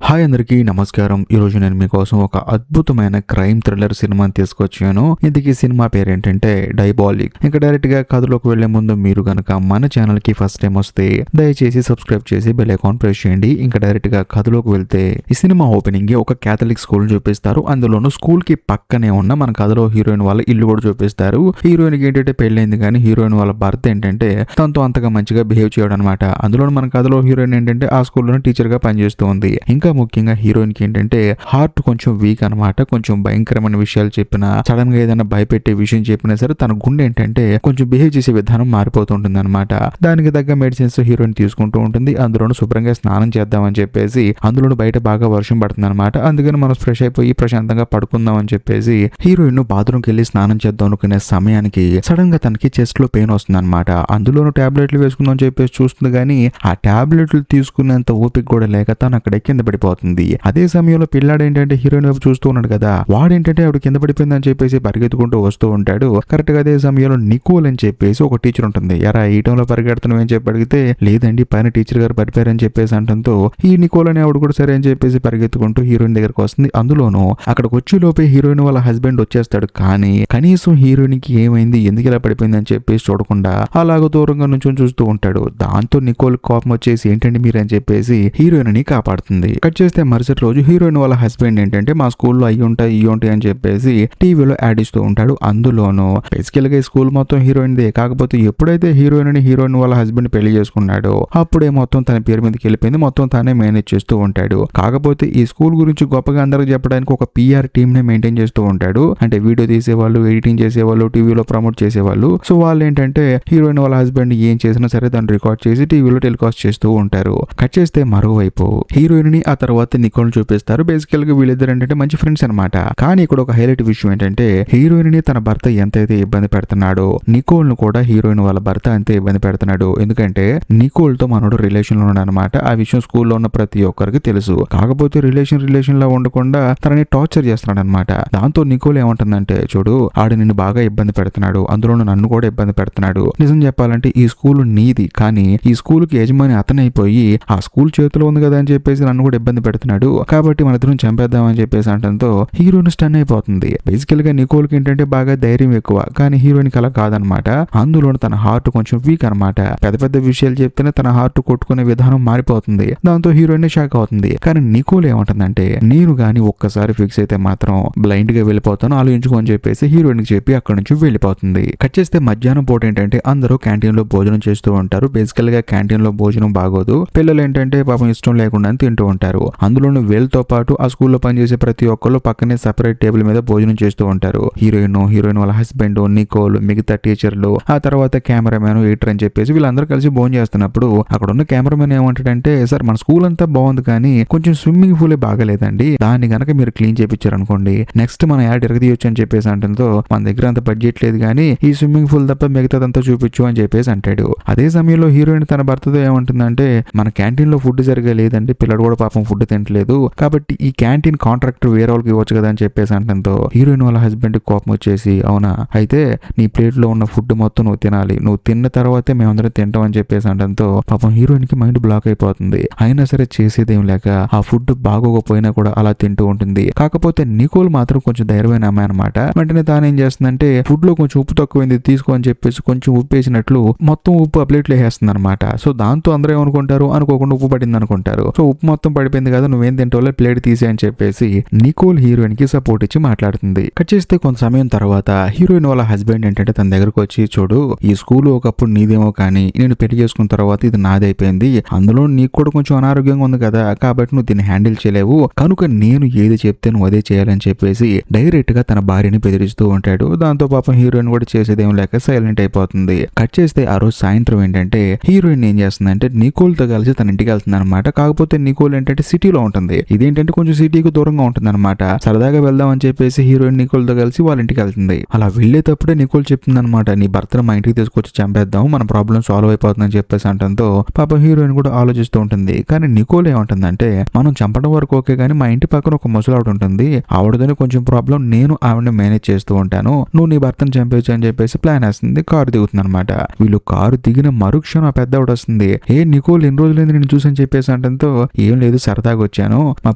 Hi అందరికీ నమస్కారం. ఈరోజు నేను మీకోసం ఒక అద్భుతమైన క్రైమ్ థ్రిల్లర్ సినిమాని తీసుకొచ్చాను. ఇందుకీ సినిమా పేరేంటంటే డైబాలిక్. ఇంకా డైరెక్ట్ గా కథలోకి వెళ్లే ముందు మీరు గనక మన ఛానల్ కి ఫస్ట్ టైం వస్తే దయచేసి సబ్స్క్రైబ్ చేసి బెల్ ఐకాన్ ప్రెస్ చేయండి. ఇంకా డైరెక్ట్ గా కథలోకి వెళ్తే ఈ సినిమా ఓపెనింగ్ కి ఒక క్యాథలిక్ స్కూల్ చూపిస్తారు. అందులోనూ స్కూల్ కి పక్కనే ఉన్న మన కథలో హీరోయిన్ వాళ్ళ ఇల్లు కూడా చూపిస్తారు. హీరోయిన్ కి ఏంటంటే పెళ్ళైంది కానీ హీరోయిన్ వాళ్ళ భర్త ఏంటంటే తనతో అంతగా మంచిగా బిహేవ్ చేయడం అనమాట. అందులోనూ మన కథలో హీరోయిన్ ఏంటంటే ఆ స్కూల్లోనే టీచర్ గా పనిచేస్తూ ఉంది. ఇంకా ముఖ్యంగా హీరోయిన్ కి ఏంటంటే హార్ట్ కొంచెం వీక్ అనమాట. కొంచెం భయంకరమైన విషయాలు చెప్పినా, సడన్ గా ఏదైనా భయపెట్టే విషయం చెప్పినా సరే తన గుండె ఏంటంటే కొంచెం బిహేవ్ చేసే విధానం మారిపోతుంటుంది అనమాట. దానికి తగ్గ మెడిసిన్స్ హీరోయిన్ తీసుకుంటూ ఉంటుంది. అందులోనూ శుభ్రంగా స్నానం చేద్దామని చెప్పేసి అందులోనూ బయట బాగా వర్షం పడుతుంది అనమాట. అందుకని మనం ఫ్రెష్ అయిపోయి ప్రశాంతంగా పడుకుందాం అని చెప్పేసి హీరోయిన్ బాత్రూమ్కి వెళ్ళి స్నానం చేద్దాం అనుకునే సమయానికి సడన్ గా తనకి చెస్ట్ లో పెయిన్ వస్తుంది అనమాట. అందులోనూ టాబ్లెట్లు వేసుకుందాం అని చెప్పేసి చూస్తుంది కానీ ఆ టాబ్లెట్లు తీసుకునేంత ఓపిక కూడా లేక తను అక్కడ కింద పడిపోతుంది. అదే సమయంలో పిల్లాడు ఏంటంటే హీరోయిన్ వైపు చూస్తూ ఉన్నాడు కదా, వాడేంటంటే ఆవిడ కింద పడిపోయిందని చెప్పేసి పరిగెత్తుకుంటూ వస్తూ ఉంటాడు. కరెక్ట్ గా అదే సమయంలో నికోల్ అని చెప్పేసి ఒక టీచర్ ఉంటుంది. ఎరా ఈ టైంలో పరిగెడుతున్నావు అని చెప్పి అడిగితే లేదండి పైన టీచర్ గారు పడిపోయారని చెప్పేసి అంటంతో ఈ నికోల్ అని ఆవిడ కూడా సరే అని చెప్పేసి పరిగెత్తుకుంటూ హీరోయిన్ దగ్గరకు వస్తుంది. అందులోనూ అక్కడికి వచ్చి లోపే హీరోయిన్ వాళ్ళ హస్బెండ్ వచ్చేస్తాడు. కానీ కనీసం హీరోయిన్ కి ఏమైంది, ఎందుకు ఇలా పడిపోయింది అని చెప్పేసి చూడకుండా అలాగ దూరంగా నుంచి చూస్తూ ఉంటాడు. దాంతో నికోల్ కోపం వచ్చేసి ఏంటండి మీరు అని చెప్పేసి హీరోయిన్ ని కాపాడుతుంది. కట్ చేస్తే మరుసటి రోజు హీరోయిన్ వాళ్ళ హస్బెండ్ ఏంటంటే మా స్కూల్లో అయ్యి ఉంటాయి అని చెప్పేసి టీవీలో యాడ్ ఇస్తూ ఉంటాడు. అందులోనూ బేసికల్ గా ఈ స్కూల్ మొత్తం హీరోయిన్ దే. కాకపోతే ఎప్పుడైతే హీరోయిన్ వాళ్ళ హస్బెండ్ పెళ్లి చేసుకున్నాడో అప్పుడే మొత్తం తన పేరు మీదకి వెళ్ళిపోయింది. మొత్తం తానే మేనేజ్ చేస్తూ ఉంటాడు. కాకపోతే ఈ స్కూల్ గురించి గొప్పగా అందరికి చెప్పడానికి ఒక పిఆర్ టీమ్ నే మెయింటైన్ చేస్తూ ఉంటాడు. అంటే వీడియో తీసేవాళ్ళు, ఎడిటింగ్ చేసేవాళ్ళు, టీవీలో ప్రమోట్ చేసేవాళ్ళు. సో వాళ్ళు ఏంటంటే హీరోయిన్ వాళ్ళ హస్బెండ్ ఏం చేసినా సరే దాన్ని రికార్డ్ చేసి టీవీలో టెలికాస్ట్ చేస్తూ ఉంటారు. కట్ చేస్తే మరోవైపు హీరోయిన్ ని ఆ తర్వాత నికోల్ చూపిస్తారు. బేసికల్ గా వీళ్ళిద్దరు ఏంటంటే మంచి ఫ్రెండ్స్ అనమాట. కానీ ఇక్కడ ఒక హైలైట్ విషయం ఏంటంటే హీరోయిన్ ని తన భర్త ఎంతైతే ఇబ్బంది పెడుతున్నాడో నికోల్ ను కూడా హీరోయిన్ వాళ్ళ భర్త అంతే ఇబ్బంది పెడుతున్నాడు. ఎందుకంటే నికోల్ తో మనోడు రిలేషన్ లో ఉన్నాడు అనమాట. ఆ విషయం స్కూల్లో ఉన్న ప్రతి ఒక్కరికి తెలుసు. కాకపోతే రిలేషన్ లా ఉండకుండా తనని టార్చర్ చేస్తున్నాడు అనమాట. దాంతో నికోల్ ఏమంటుందంటే చూడు ఆడు నిన్ను బాగా ఇబ్బంది పెడుతున్నాడు, అందులోనూ నన్ను కూడా ఇబ్బంది పెడుతున్నాడు. నిజం చెప్పాలంటే ఈ స్కూల్ నీది, కానీ ఈ స్కూల్ కి యజమాని అతనైపోయి ఆ స్కూల్ చేతిలో ఉంది కదా అని చెప్పేసి నన్ను కూడా ఇబ్బంది పెడుతున్నాడు. కాబట్టి మన ఇద్దరం చంపేద్దాం అని చెప్పేసి అంటంతో హీరోయిన్ స్టన్ అయిపోతుంది. బేసికల్ గా నికోల్ కి ఏంటంటే బాగా ధైర్యం ఎక్కువ, కానీ హీరోయిన్ కి అలా కాదనమాట. అందులో తన హార్ట్ కొంచెం వీక్ అనమాట. పెద్ద పెద్ద విషయాలు చెప్తేనే తన హార్ట్ కొట్టుకునే విధానం మారిపోతుంది. దాంతో హీరోయిన్ షాక్ అవుతుంది. కానీ నికోల్ ఏమంటుందంటే నేను గాని ఒక్కసారి ఫిక్స్ అయితే మాత్రం బ్లైండ్ గా వెళ్ళిపోతాను, ఆలోచించుకో అని చెప్పేసి హీరోయిన్ కి చెప్పి అక్కడి నుంచి వెళ్ళిపోతుంది. కట్ చేస్తే మధ్యాహ్నం పూట ఏంటంటే అందరూ క్యాంటీన్ లో భోజనం చేస్తూ ఉంటారు. బేసికల్ గా క్యాంటీన్ లో భోజనం బాగోదు. పిల్లలు ఏంటంటే పాపం ఇష్టం లేకుండా తింటూ ఉంటారు. అందులోనూ వీళ్ళతో పాటు ఆ స్కూల్లో పనిచేసే ప్రతి ఒక్కళ్ళు పక్కనే సెపరేట్ టేబుల్ మీద భోజనం చేస్తూ ఉంటారు. హీరోయిన్ వాళ్ళ హస్బెండ్, నికోల్, మిగతా టీచర్లు, ఆ తర్వాత కెమెరామెన్, ఎడిటర్ అని చెప్పేసి వీళ్ళందరూ కలిసి భోజనం చేస్తున్నప్పుడు అక్కడ ఉన్న కెమెరామెన్ ఏమంటాడంటే సార్ మన స్కూల్ అంతా బాగుంది కానీ కొంచెం స్విమ్మింగ్ పూలే బాగలేదండి, దాన్ని గనక మీరు క్లీన్ చేయించారు అనుకోండి నెక్స్ట్ మన యాడ్ ఎరగదీయొచ్చు అని చెప్పేసి అంటంతో మన దగ్గర అంత బడ్జెట్ లేదు కానీ ఈ స్విమ్మింగ్ పూల్ తప్ప మిగతాదంతా చూపించు అని చెప్పేసి అంటాడు. అదే సమయంలో హీరోయిన్ తన భర్తతో ఏమంటుందంటే మన క్యాంటీన్ లో ఫుడ్ సరిగా లేదండి, పిల్లడు కూడా పాపం ఫుడ్ తింటలేదు, కాబట్టి ఈ క్యాంటీన్ కాంట్రాక్టర్ వేరే వాళ్ళకి ఇవ్వచ్చు కదా అని చెప్పేసి అంటంతో హీరోయిన్ వాళ్ళ హస్బెండ్ కోపం వచ్చేసి అవునా అయితే నీ ప్లేట్ లో ఉన్న ఫుడ్ మొత్తం నువ్వు తినాలి, నువ్వు తిన్న తర్వాతే మేమందరం తింటాం అని చెప్పేసి అంటంతో పాపం హీరోయిన్ కి మైండ్ బ్లాక్ అయిపోతుంది. అయినా సరే చేసేదేం లేక ఆ ఫుడ్ బాగోకపోయినా కూడా అలా తింటూ ఉంటుంది. కాకపోతే నికోల్ మాత్రం కొంచెం ధైర్యమైన అమ్మాయి అనమాట. వెంటనే తాను ఏం చేస్తుందంటే ఫుడ్ లో కొంచెం ఉప్పు తక్కువైంది తీసుకో అని చెప్పేసి కొంచెం ఉప్పు వేసినట్లు మొత్తం ఉప్పు ఆ ప్లేట్ లో వేస్తుంది అనమాట. సో దాంతో అందరూ ఏమనుకుంటారు, అనుకోకుండా ఉప్పు పడింది అనుకుంటారు. సో ఉప్పు మొత్తం పడిపోయింది కదా, నువ్వేం తింటావులే ప్లేట్ తీసే అని చెప్పేసి నికోల్ హీరోయిన్ కి సపోర్ట్ ఇచ్చి మాట్లాడుతుంది. కట్ చేస్తే కొంత సమయం తర్వాత హీరోయిన్ వాళ్ళ హస్బెండ్ ఏంటంటే తన దగ్గరకు వచ్చి చూడు ఈ స్కూల్ ఒకప్పుడు నీదేమో కానీ నేను పెళ్లి చేసుకున్న తర్వాత ఇది నాదైపోయింది, అందులో నీకు కూడా కొంచెం అనారోగ్యంగా ఉంది కదా, కాబట్టి నువ్వు దీన్ని హ్యాండిల్ చేయలేవు, కనుక నేను ఏది చెప్తే నువ్వు అదే చేయాలని చెప్పేసి డైరెక్ట్ గా తన భార్యని బెదిరిస్తూ ఉంటాడు. దాంతో పాపం హీరోయిన్ కూడా చేసేదేం లేక సైలెంట్ అయిపోతుంది. కట్ చేస్తే ఆ రోజు సాయంత్రం ఏంటంటే హీరోయిన్ ఏం చేస్తుందంటే నికోల్ తో కలిసి తన ఇంటికి వెళ్తుంది అనమాట. కాకపోతే నికోల్ ఏంటంటే సిటీలో ఉంటుంది, ఇదేంటంటే కొంచెం సిటీకి దూరంగా ఉంటుంది అనమాట. సరదాగా వెళ్దాం అని చెప్పేసి హీరోయిన్ నికోల్ తో కలిసి వాళ్ళ ఇంటికి వెళ్తుంది. అలా వెళ్లేటప్పుడే నికోల్ చెప్తుంది అనమాట నీ భర్తను మా ఇంటికి తీసుకొచ్చి చంపేద్దాం, మన ప్రాబ్లం సాల్వ్ అయిపోతుందని చెప్పేసి అంటంతో పాపం హీరోయిన్ కూడా ఆలోచిస్తూ ఉంటుంది. కానీ నికోల్ ఏమంటుందంటే మనం చంపడం వరకు ఓకే కానీ మా ఇంటి పక్కన ఒక ముసలావిడ ఉంటుంది, ఆవిడతోనే కొంచెం ప్రాబ్లం, నేను ఆవిడని మేనేజ్ చేస్తూ ఉంటాను, నువ్వు నీ భర్తను చంపేయచ్చు అని చెప్పేసి ప్లాన్ వేస్తుంది. కారు దిగుతుంది అనమాట. వీళ్ళు కారు దిగిన మరుక్షణం ఆ పెద్ద ఆవిడ వస్తుంది. ఏ నికోల్ ఎన్ని రోజులైంది నేను చూసని చెప్పేసి అంటంతో ఏం లేదు సరదాగా వచ్చాను, మా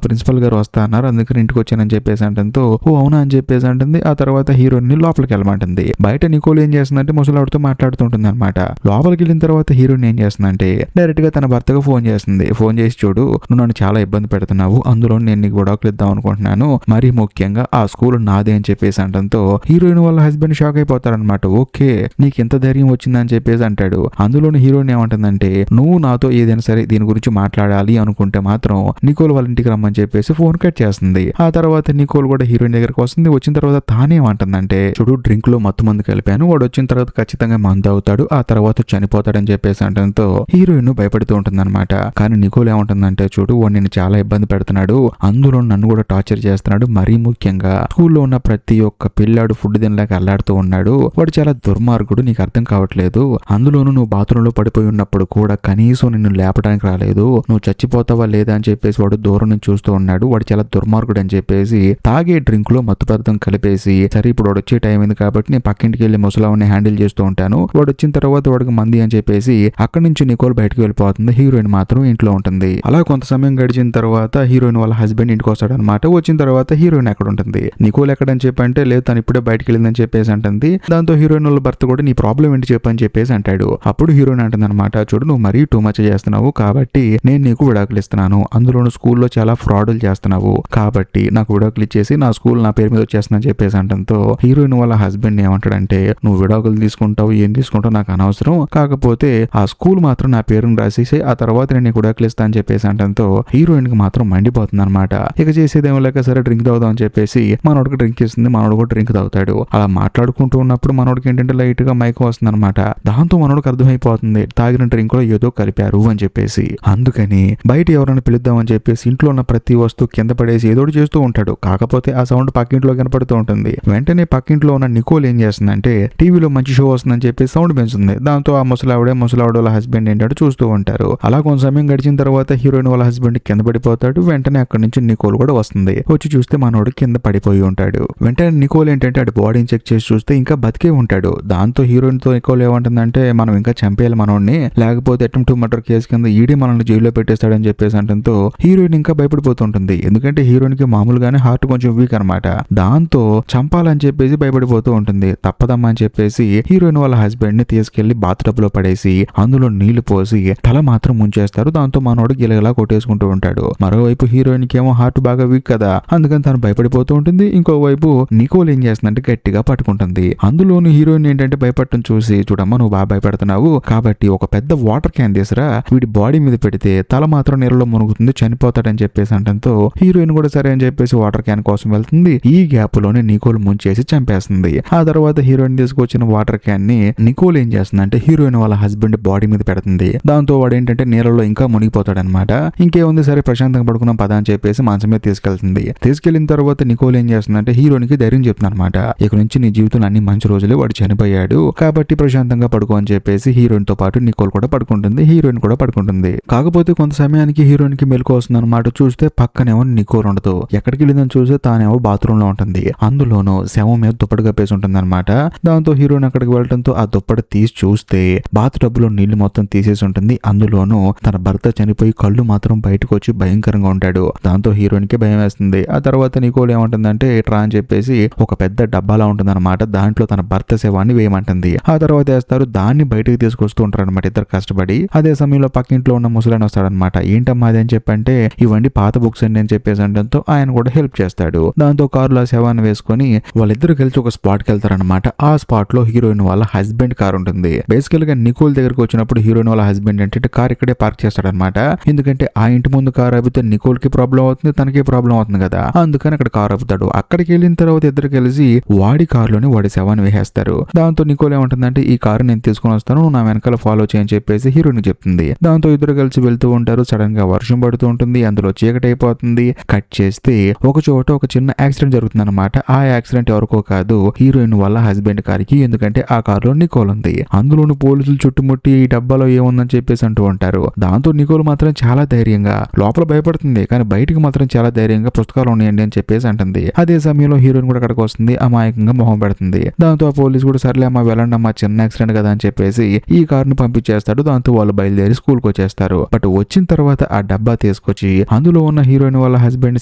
ప్రిన్సిపల్ గారు వస్తా అన్నారు, అందుకని ఇంటికి వచ్చానని చెప్పేసి అంటంతో ఓ అవునా అని చెప్పేసి అంటుంది. ఆ తర్వాత హీరోయిన్ ని లోపలికి వెళ్ళమంటుంది. బయట నికోల్ ఏం చేస్తుందంటే ముసలాడితో మాట్లాడుతుంటుంది అనమాట. లోపలికి వెళ్ళిన తర్వాత హీరోయిన్ ఏం చేస్తుందంటే డైరెక్ట్ గా తన భర్తకు ఫోన్ చేస్తుంది. ఫోన్ చేసి చూడు, నువ్వు నన్ను చాలా ఇబ్బంది పెడుతున్నావు, అందులో నేను నీకు విడాకులు ఇద్దాం అనుకుంటున్నాను, మరీ ముఖ్యంగా ఆ స్కూల్ నాదే అని చెప్పేసి అంటంతో హీరోయిన్ వాళ్ళ హస్బెండ్ షాక్ అయిపోతారనమాట. ఓకే నీకు ఎంత ధైర్యం వచ్చిందని చెప్పేసి అంటాడు. అందులోని హీరోయిన్ ఏమంటుందంటే నువ్వు నాతో ఏదైనా సరే దీని గురించి మాట్లాడాలి అనుకుంటే మాత్రం నికోల్ వాళ్ళ ఇంటికి రమ్మని చెప్పేసి ఫోన్ కట్ చేస్తుంది. ఆ తర్వాత నికోల్ కూడా హీరోయిన్ దగ్గరకు వస్తుంది. వచ్చిన తర్వాత తానేమంటుందంటే చూడు, డ్రింక్ లో మత్తు మందు కలిపాను, వాడు వచ్చిన తర్వాత ఖచ్చితంగా మందు అవుతాడు, ఆ తర్వాత చనిపోతాడని చెప్పేసి అంటంతో హీరోయిన్ భయపడుతూ ఉంటుంది అనమాట. కానీ నికోల్ ఏమంటుందంటే చూడు, వాడు నేను చాలా ఇబ్బంది పెడుతున్నాడు, అందులో నన్ను కూడా టార్చర్ చేస్తున్నాడు, మరీ ముఖ్యంగా స్కూల్లో ఉన్న ప్రతి ఒక్క పిల్లాడు ఫుడ్ తినలేక అల్లాడుతూ ఉన్నాడు, వాడు చాలా దుర్మార్గుడు, నీకు అర్థం కావట్లేదు, అందులోనూ నువ్వు బాత్రూమ్ లో పడిపోయి ఉన్నప్పుడు కూడా కనీసం నిన్ను లేపడానికి రాలేదు, నువ్వు చచ్చిపోతావా లేదా అని చెప్పేసి వాడు దూరం నుంచి చూస్తూ ఉన్నాడు, వాడు చాలా దుర్మార్గుడు అని చెప్పేసి తాగే డ్రింక్ లో మత్తు పదార్థం కలిపేసి సరే ఇప్పుడు వాడు వచ్చే టైం అయింది కాబట్టి నేను పక్కింటికి వెళ్ళి ముసలావుని హ్యాండిల్ చేస్తూ ఉంటాను, వాడు వచ్చిన తర్వాత వాడికి మంది అని చెప్పేసి అక్కడి నుంచి నికోల్ బయటకు వెళ్ళిపోతుంది. హీరోయిన్ మాత్రం ఇంట్లో ఉంటుంది. అలా కొంత సమయం గడిచిన తర్వాత హీరోయిన్ వాళ్ళ హస్బెండ్ ఇంటికి వస్తాడు అనమాట. వచ్చిన తర్వాత హీరోయిన్ ఎక్కడ ఉంటుంది, నికోల్ ఎక్కడని చెప్పంటే లేదు తను ఇప్పుడే బయటకు వెళ్ళిందని చెప్పేసి అంటుంది. దాంతో హీరోయిన్ వాళ్ళ భర్త కూడా నీ ప్రాబ్లం ఏంటి చెప్పని చెప్పేసి అంటాడు. అప్పుడు హీరోయిన్ అంటుంది అనమాట, చూడు నువ్వు మరీ టూ మచ్ చేస్తున్నావు కాబట్టి నేను నీకు విడాకులు ఇస్తున్నాను, అందులోను స్కూల్లో చాలా ఫ్రాడులు చేస్తున్నావు కాబట్టి నాకు విడాకులు ఇచ్చేసి నా స్కూల్ నా పేరు మీద వచ్చేస్తుందని చెప్పేసి అంటంతో హీరోయిన్ వాళ్ళ హస్బెండ్ ఏమంటాడంటే నువ్వు విడాకులు తీసుకుంటావు ఏం తీసుకుంటావు నాకు అనవసరం, కాకపోతే ఆ స్కూల్ మాత్రం నా పేరును రాసేసి ఆ తర్వాత నేను నీకు విడాకులు ఇస్తా అని చెప్పేసి అంటంతో హీరోయిన్ కి మాత్రం మండిపోతుంది అనమాట. ఇక చేసేదేమో లేక సరే డ్రింక్ తాగుదాం అని చెప్పేసి మనోడికి డ్రింక్ ఇస్తుంది. మనోడు కూడా డ్రింక్ తాగుతాడు. అలా మాట్లాడుకుంటూ ఉన్నప్పుడు మనోడికి ఏంటంటే లైట్ గా మైక్ వస్తుంది అనమాట. దాంతో మనోడికి అర్థమైపోతుంది తాగిన డ్రింక్ లో ఏదో కలిపారు అని చెప్పేసి. అందుకని బయట ఎవరైనా పిలుద్దాం అని చెప్పేసి ఇంట్లో ఉన్న ప్రతి వస్తువు కింద పడేసి ఏదో చేస్తూ ఉంటాడు. కాకపోతే ఆ సౌండ్ పక్కింట్లో కనపడుతూ ఉంటుంది. వెంటనే పక్కింట్లో ఉన్న నికోల్ ఏం చేస్తుందంటే టీవీలో మంచి షో వస్తుందని చెప్పి సౌండ్ పెంచుతుంది. దాంతో ఆ ముసలావిడ వాళ్ళ హస్బెండ్ ఏంటంటే చూస్తూ ఉంటారు. అలా కొంత సమయం గడిచిన తర్వాత హీరోయిన్ వాళ్ళ హస్బెండ్ కింద పడిపోతాడు. వెంటనే అక్కడి నుంచి నికోల్ కూడా వస్తుంది. వచ్చి చూస్తే మనోడు కింద పడిపోయి ఉంటాడు. వెంటనే నికోల్ ఏంటంటే అటు బాడీని చెక్ చేసి చూస్తే ఇంకా బతికే ఉంటాడు. దాంతో హీరోయిన్ తో నికోల్ ఏమంటుందంటే మనం ఇంకా చంపేయాలి మనోడిని, లేకపోతే అటెంప్ట్ టు మర్డర్ కేసు కింద ఈడీ మనల్ని జైల్లో పెట్టేస్తాడని చెప్పేసి అంటంతో హీరోయిన్ ఇంకా భయపడిపోతుంటుంది. ఎందుకంటే హీరోయిన్ కి మామూలుగానే హార్ట్ కొంచెం వీక్ అనమాట. దాంతో చంపాలని చెప్పేసి భయపడిపోతూ ఉంటుంది. తప్పదమ్మా అని చెప్పేసి హీరోయిన్ వాళ్ళ హస్బెండ్ ని తీసుకెళ్లి బాత్ టబ్ లో పడేసి అందులో నీళ్లు పోసి తల మాత్రం ముంచేస్తారు. దాంతో మనోడు గిలగలా కొట్టేసుకుంటూ ఉంటాడు. మరోవైపు హీరోయిన్ కి ఏమో హార్ట్ బాగా వీక్ కదా, అందుకని తను భయపడిపోతూ ఉంటుంది. ఇంకోవైపు నికోల్ ఏం చేస్తుందంటే గట్టిగా పట్టుకుంటుంది. అందులోను హీరోయిన్ ఏంటంటే భయపడటం చూసి చూడమ్మా నువ్వు బాగా భయపడుతున్నావు కాబట్టి ఒక పెద్ద వాటర్ క్యాన్ తీసురా, వీడి బాడీ మీద పెడితే తల మాత్రం నీళ్ళలో మునుగుతుంది, చనిపోతాడని చెప్పేసి అంటంతో హీరోయిన్ కూడా సరే అని చెప్పేసి వాటర్ క్యాన్ కోసం వెళ్తుంది. ఈ గ్యాప్ లోనే నికోల్ ముంచేసి చంపేస్తుంది. ఆ తర్వాత హీరోయిన్ తీసుకొచ్చిన వాటర్ క్యాన్ ని నికోల్ ఏం చేస్తుందంటే హీరోయిన్ వాళ్ళ హస్బెండ్ బాడీ మీద పెడుతుంది. దాంతో వాడు ఏంటంటే నీళ్ళలో ఇంకా మునిగిపోతాడనమాట. ఇంకేముంది సరే ప్రశాంతంగా పడుకున్నాం పదా అని చెప్పేసి మంచం మీద తీసుకెళ్తుంది. తీసుకెళ్లిన తర్వాత నికోల్ ఏం చేస్తుందంటే హీరోయిన్ కి ధైర్యం చెప్తుంది అనమాట. ఇక నుంచి నీ జీవితంలో అన్ని మంచి రోజులే, వాడు చనిపోయాడు కాబట్టి ప్రశాంతంగా పడుకో అని చెప్పేసి హీరోయిన్ తో పాటు నికోల్ కూడా పడుకుంటుంది. హీరోయిన్ కూడా పడుకుంటుంది. కాకపోతే కొంత సమయానికి హీరోయిన్ కి మెలకు వస్తుంది అనమాట. చూస్తే పక్కనేమో నికోల్ ఉండదు. ఎక్కడికి వెళ్ళిందని చూస్తే తానేమో బాత్రూమ్ లో ఉంటుంది. అందులోనూ శవం మీద దుప్పటి కప్పేసి ఉంటుంది అనమాట. దాంతో హీరోయిన్ అక్కడికి వెళ్ళడంతో ఆ దుప్పటి తీసి చూస్తే బాత్ టబ్ లో నీళ్లు మొత్తం తీసేసి ఉంటుంది. అందులోనూ తన భర్త చనిపోయి కళ్ళు మాత్రం బయటకు వచ్చి భయంకరంగా ఉంటాడు. దాంతో హీరోయిన్ కి భయం వేస్తుంది. ఆ తర్వాత నికోల్ ఏమంటుందంటే ట్రా అని చెప్పేసి ఒక పెద్ద డబ్బాలా ఉంటుంది అనమాట. దాంట్లో తన భర్త శవాన్ని వేయమంటుంది. ఆ తర్వాత వేస్తారు. దాన్ని బయటకు తీసుకొస్తూ ఉంటారు అనమాట ఇద్దరు కష్టపడి. అదే సమయంలో పక్కింట్లో ఉన్న ముసలాయన వస్తాడనమాట. ఏంటమ్మా అది అని చెప్పంటే ఇవ్వండి పాత బుక్స్ అండి అని చెప్పేసి అంటంతో ఆయన కూడా హెల్ప్ చేస్తాడు. దాంతో కారులో శవాన్ని వేసుకొని వాళ్ళిద్దరు కలిసి ఒక స్పాట్ కి వెళ్తారనమాట. ఆ స్పాట్ లో హీరోయిన్ వాళ్ళ హస్బెండ్ కార్ ఉంటుంది. బేసికల్ గా నికోల్ దగ్గరకు వచ్చినప్పుడు హీరోయిన్ వాళ్ళ హస్బెండ్ ఏంటంటే కార్ ఇక్కడే పార్క్ చేస్తాడనమాట. ఎందుకంటే ఆ ఇంటి ముందు కార్ ఆపితే నికోల్ కి ప్రాబ్లం అవుతుంది, తనకి ప్రాబ్లం అవుతుంది కదా, అందుకని అక్కడ కార్ ఆపుతాడు. అక్కడికి వెళ్ళిన తర్వాత ఇద్దరు కలిసి వాడి కారులోని వాడి శవాన్ని వేసేస్తారు. దాంతో నికోల్ ఏమంటుందంటే ఈ కారు నేను తీసుకొని వస్తాను, నా వెనకాల ఫాలో చేయని చెప్పేసి హీరోయిన్ చెప్తుంది. దాంతో ఇద్దరు కలిసి వెళ్తూ ఉంటారు. సడన్ గా వర్షం పడుతూ ఉంటుంది. అందులో చీకటి అయిపోతుంది. కట్ చేస్తే ఒక చోట ఒక చిన్న యాక్సిడెంట్ జరుగుతుంది అనమాట. ఆ యాక్సిడెంట్ ఎవరికో కాదు హీరోయిన్ వాళ్ళ హస్బెండ్ కారుకి. ఎందుకంటే ఆ కారులో నికోల్ ఉంది. అందులోని పోలీసులు చుట్టుముట్టి ఈ డబ్బాలో ఏముందని చెప్పేసి అంటూ ఉంటారు. దాంతో నికోల్ మాత్రం చాలా ధైర్యంగా లోపల భయపడుతుంది కానీ బయటికి మాత్రం చాలా ధైర్యంగా పుస్తకాలు ఉన్నాయండి అని చెప్పేసి అంటుంది. అదే సమయంలో హీరోయిన్ కూడా అక్కడికి వస్తుంది. అమాయకంగా మొహం పెడుతుంది. దాంతో ఆ పోలీసు కూడా సర్లే అమ్మా వెళ్ళండి అమ్మా చిన్న యాక్సిడెంట్ కదా అని చెప్పేసి ఈ కారుని పంపించేస్తాడు. దాంతో వాళ్ళు బయలుదేరి స్కూల్ కి వచ్చేస్తారు. బట్ వచ్చిన తర్వాత ఆ డబ్బా తీసుకొచ్చి అందులో ఉన్న హీరోయిన్ వాళ్ళ హస్బెండ్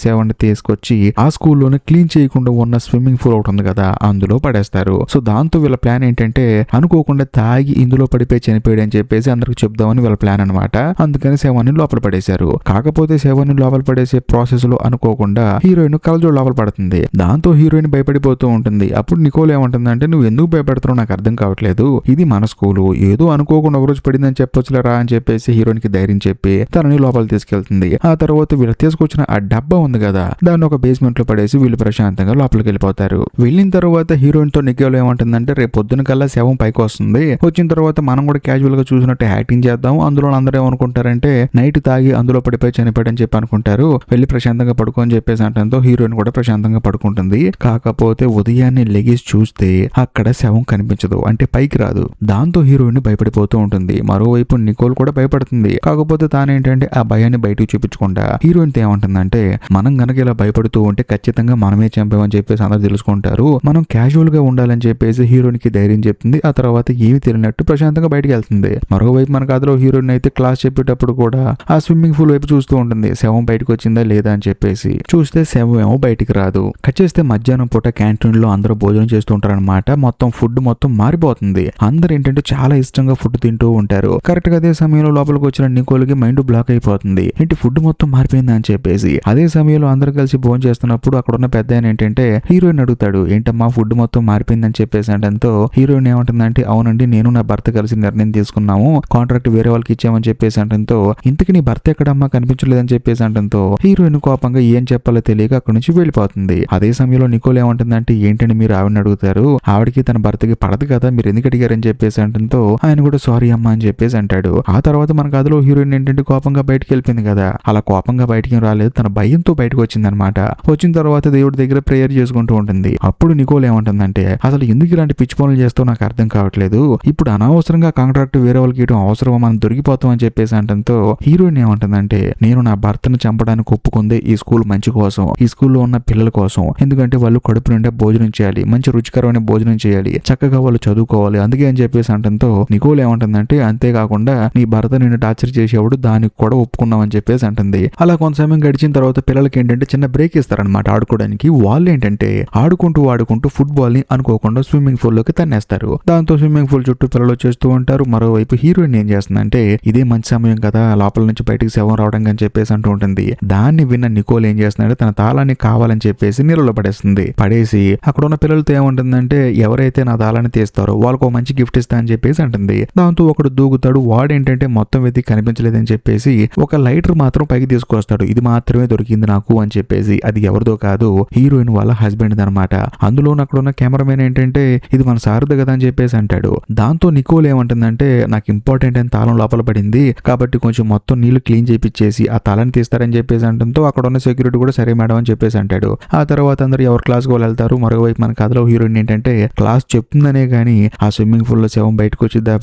సేవని తీసుకొచ్చి ఆ స్కూల్లోనే క్లీన్ చేయకుండా ఉన్న స్విమ్మింగ్ పూల్ ఒకటి ఉంది కదా అందులో పడేస్తారు. సో దాంతో వీళ్ళ ప్లాన్ ఏంటంటే అనుకోకుండా తాగి ఇందులో పడిపోయి చనిపోయాడు అని చెప్పేసి అందరికి చెప్దామని వీళ్ళ ప్లాన్ అనమాట. అందుకని శవాన్ని లోపల పడేశారు. కాకపోతే శవాన్ని లోపల పడేసే ప్రాసెస్ లో అనుకోకుండా హీరోయిన్ కలజోడు లోపల పడుతుంది. దాంతో హీరోయిన్ భయపడిపోతూ ఉంటుంది. అప్పుడు నికోల్ ఏమంటుందంటే నువ్వు ఎందుకు భయపడుతున్నావు నాకు అర్థం కావట్లేదు, ఇది మన స్కూలు, ఏదో అనుకోకుండా ఒకరోజు పడిందని చెప్పొచ్చులేరా అని చెప్పేసి హీరోయిన్ కి ధైర్యం చెప్పి తనని లోపల తీసుకెళ్తుంది. ఆ తర్వాత వీళ్ళు తీసుకొచ్చిన ఆ డబ్బా ఉంది కదా దాన్ని ఒక బేస్మెంట్ లో పడేసి వీళ్ళు ప్రశాంతంగా లోపలికి వెళ్ళిపోతారు. వెళ్ళిన తర్వాత హీరోయిన్ తో నికోల్ ఏమంటుందంటే రేపు పొద్దున కల్లా శవం పైకి వస్తుంది, వచ్చిన తర్వాత మనం కూడా క్యాజువల్ గా చూసినట్టు యాక్టింగ్ చేద్దాం, అందులో అందరూ ఏమనుకుంటారంటే నైట్ తాగి అందులో పడిపోయి చనిపోయాడని చెప్పి అనుకుంటారు, వెళ్ళి ప్రశాంతంగా పడుకో అని చెప్పేసి అంటంతో హీరోయిన్ కూడా ప్రశాంతంగా పడుకుంటుంది. కాకపోతే ఉదయాన్నే లెగిసి చూస్తే అక్కడ శవం కనిపించదు, అంటే పైకి రాదు. దాంతో హీరోయిన్ భయపడిపోతూ ఉంటుంది. మరోవైపు నికోల్ కూడా భయపడుతుంది. కాకపోతే తానేంటంటే ఆ భయాన్ని బయటకు చూపించకుండా హీరోయిన్ ఏమంటుందంటే మనం గనక ఇలా భయపడుతూ ఉంటే ఖచ్చితంగా మనమే చంపామని చెప్పేసి అందరూ తెలుసుకుంటారు, మనం క్యాజువల్ గా ఉండాలని చెప్పేసి హీరోయిన్ కి ధైర్యం చెప్తుంది. ఆ తర్వాత ఏమి తెలియనట్టు ప్రశాంతంగా బయటికి వెళ్తుంది. మరోవైపు మన కథలో హీరోయిన్ అయితే క్లాస్ చెప్పేటప్పుడు కూడా ఆ స్విమ్మింగ్ పూల్ వైపు చూస్తూ ఉంటుంది, శవం బయటకు వచ్చిందా లేదా అని చెప్పేసి. చూస్తే శవం ఏమో బయటికి రాదు. కట్ చేస్తే మధ్యాహ్నం పూట క్యాంటీన్ లో అందరూ భోజనం చేస్తూ ఉంటారనమాట. మొత్తం ఫుడ్ మొత్తం మారిపోతుంది. అందరు ఏంటంటే చాలా ఇష్టంగా ఫుడ్ తింటూ ఉంటారు. కరెక్ట్ గా అదే సమయంలో లోపలికి వచ్చిన నికోల్ కి మైండ్ బ్లాక్ అయిపోతుంది, ఏంటి ఫుడ్ మొత్తం మారిపోయింది అని చెప్పేసి. అదే సమయంలో అందరు కలిసి భోజనం చేస్తున్నప్పుడు అక్కడ ఉన్న పెద్ద ఆయన ఏంటంటే హీరోయిన్ అడుగుతాడు, ఏంటమ్మా ఫుడ్ మొత్తం మారిపోయిందని చెప్పేసి అంటంతో హీరోయిన్ ఏమంటుందంటే అవునండి నేను నా భర్త కలిసి నిర్ణయం తీసుకున్నాము, కాంట్రాక్ట్ వేరే వాళ్ళకి ఇచ్చామని చెప్పేసి అంటంతో ఇంతకి నీ భర్త ఎక్కడమ్మా కనిపించలేదని చెప్పేసి అంటంతో హీరోయిన్ కోపంగా ఏం చెప్పాలో తెలియక అక్కడి నుంచి వెళ్ళిపోతుంది. అదే సమయంలో నికోల్ ఏమంటుందంటే ఏంటంటే మీరు ఆవిడని అడుగుతారు, ఆవిడకి తన భర్తకి పడదు కదా మీరు ఎందుకు అడిగారని చెప్పేసి అంటంతో ఆయన కూడా సారీ అమ్మా అని చెప్పేసి అంటాడు. ఆ తర్వాత మన కథలో హీరోయిన్ ఏంటంటే కోపంగా బయటకు వెళ్ళిపోయింది కదా, అలా కోపంగా బయటికి రాలేదు, తన భయంతో బయటకు వచ్చింది అనమాట. వచ్చిన తర్వాత దేవుడి దగ్గర ప్రేయర్ చేసుకుంటూ ఉంటుంది. అప్పుడు నికోల్ ఏమంటుందంటే అసలు ఎందుకు ఇలాంటి పిచ్చి పనులు చేస్తావు నాకు అర్థం కావట్లేదు, ఇప్పుడు అనవసరంగా కాంట్రాక్ట్ వేరే వాళ్ళకి ఇవ్వడం అవసరమా, మనం దొరికిపోతాం అని చెప్పేసి అంటంతో హీరోయిన్ ఏమంటుందంటే నేను నా భర్తను చంపడానికి ఒప్పుకుంది ఈ స్కూల్ మంచి కోసం, ఈ స్కూల్లో ఉన్న పిల్లల కోసం, ఎందుకంటే వాళ్ళు కడుపు నిండా భోజనం చేయాలి, మంచి రుచికరమైన భోజనం చేయాలి, చక్కగా వాళ్ళు చదువుకోవాలి, అందుకే అని చెప్పేసి అంటంతో నికోల్ ఏమంటుందంటే అంతేకాకుండా నీ భర్త నిన్ను టార్చర్ చేసేవాడు దానికి కూడా ఒప్పుకున్నాం అని చెప్పేసి అంటుంది. అలా కొంత సమయం గడిచిన తర్వాత పిల్లలకి ఏంటంటే చిన్న బ్రేక్ ఇస్తారనమాట ఆడుకోవడానికి. వాళ్ళు ఏంటంటే ఆడుకుంటూ ఫుట్బాల్ ని అనుకోకుండా స్విమ్మింగ్ పూల్ లోకి తన్నేస్తారు. దాంతో స్విమ్మింగ్ పూల్ చుట్టూ పిల్లలు చేస్తూ ఉంటారు. మరోవైపు హీరోయిన్ ఏం చేస్తుందంటే ఇదే మంచి సమయం కదా లోపల నుంచి బయటికి శవం రావడం అని చెప్పేసి అంటూ ఉంటుంది. దాన్ని విన్న నికోల్ ఏం చేస్తున్నాడంటే తన తాళాన్ని కావాలని చెప్పేసి నీళ్ళలో పడేస్తుంది. పడేసి అక్కడ ఉన్న పిల్లలతో ఏమంటుందంటే ఎవరైతే నా తాళాన్ని తీస్తారో వాళ్ళకు మంచి గిఫ్ట్ ఇస్తా అని చెప్పేసి అంటుంది. దాంతో ఒకడు దూకుతాడు. వాడేంటంటే మొత్తం వెతికి కనిపించలేదని చెప్పేసి ఒక లైటర్ మాత్రం పైకి తీసుకొస్తాడు, ఇది మాత్రమే దొరికింది నాకు అని చెప్పేసి. అది ఎవరిదో కాదు హీరోయిన్ వాళ్ళ హస్బెండ్ అనమాట. అందులో అక్కడ ఉన్న కెమెరామెన్ ఏంటంటే ఇది మన సారథ కదా అని చెప్పేసి అంటాడు. దాంతో నికోల్ ఏమంటుందంటే నాకు ఇంపార్టెంట్ అయిన తాళం లోపల పడింది కాబట్టి కొంచెం మొత్తం నీళ్లు క్లీన్ చేపించేసి ఆ తాళాన్ని తీస్తారని చెప్పేసి అంటంతో అక్కడ ఉన్న సెక్యూరిటీ కూడా సరే మేడం అని చెప్పేసి అంటాడు. ఆ తర్వాత అందరు ఎవరి క్లాస్ వాళ్ళు వెళ్తారు. మరోవైపు మన కథలో హీరోయిన్ ఏంటంటే క్లాస్ చెప్తుందనే గానీ ఆ స్విమ్మింగ్ పూల్ లో శవం బయటకు వచ్చిద్దా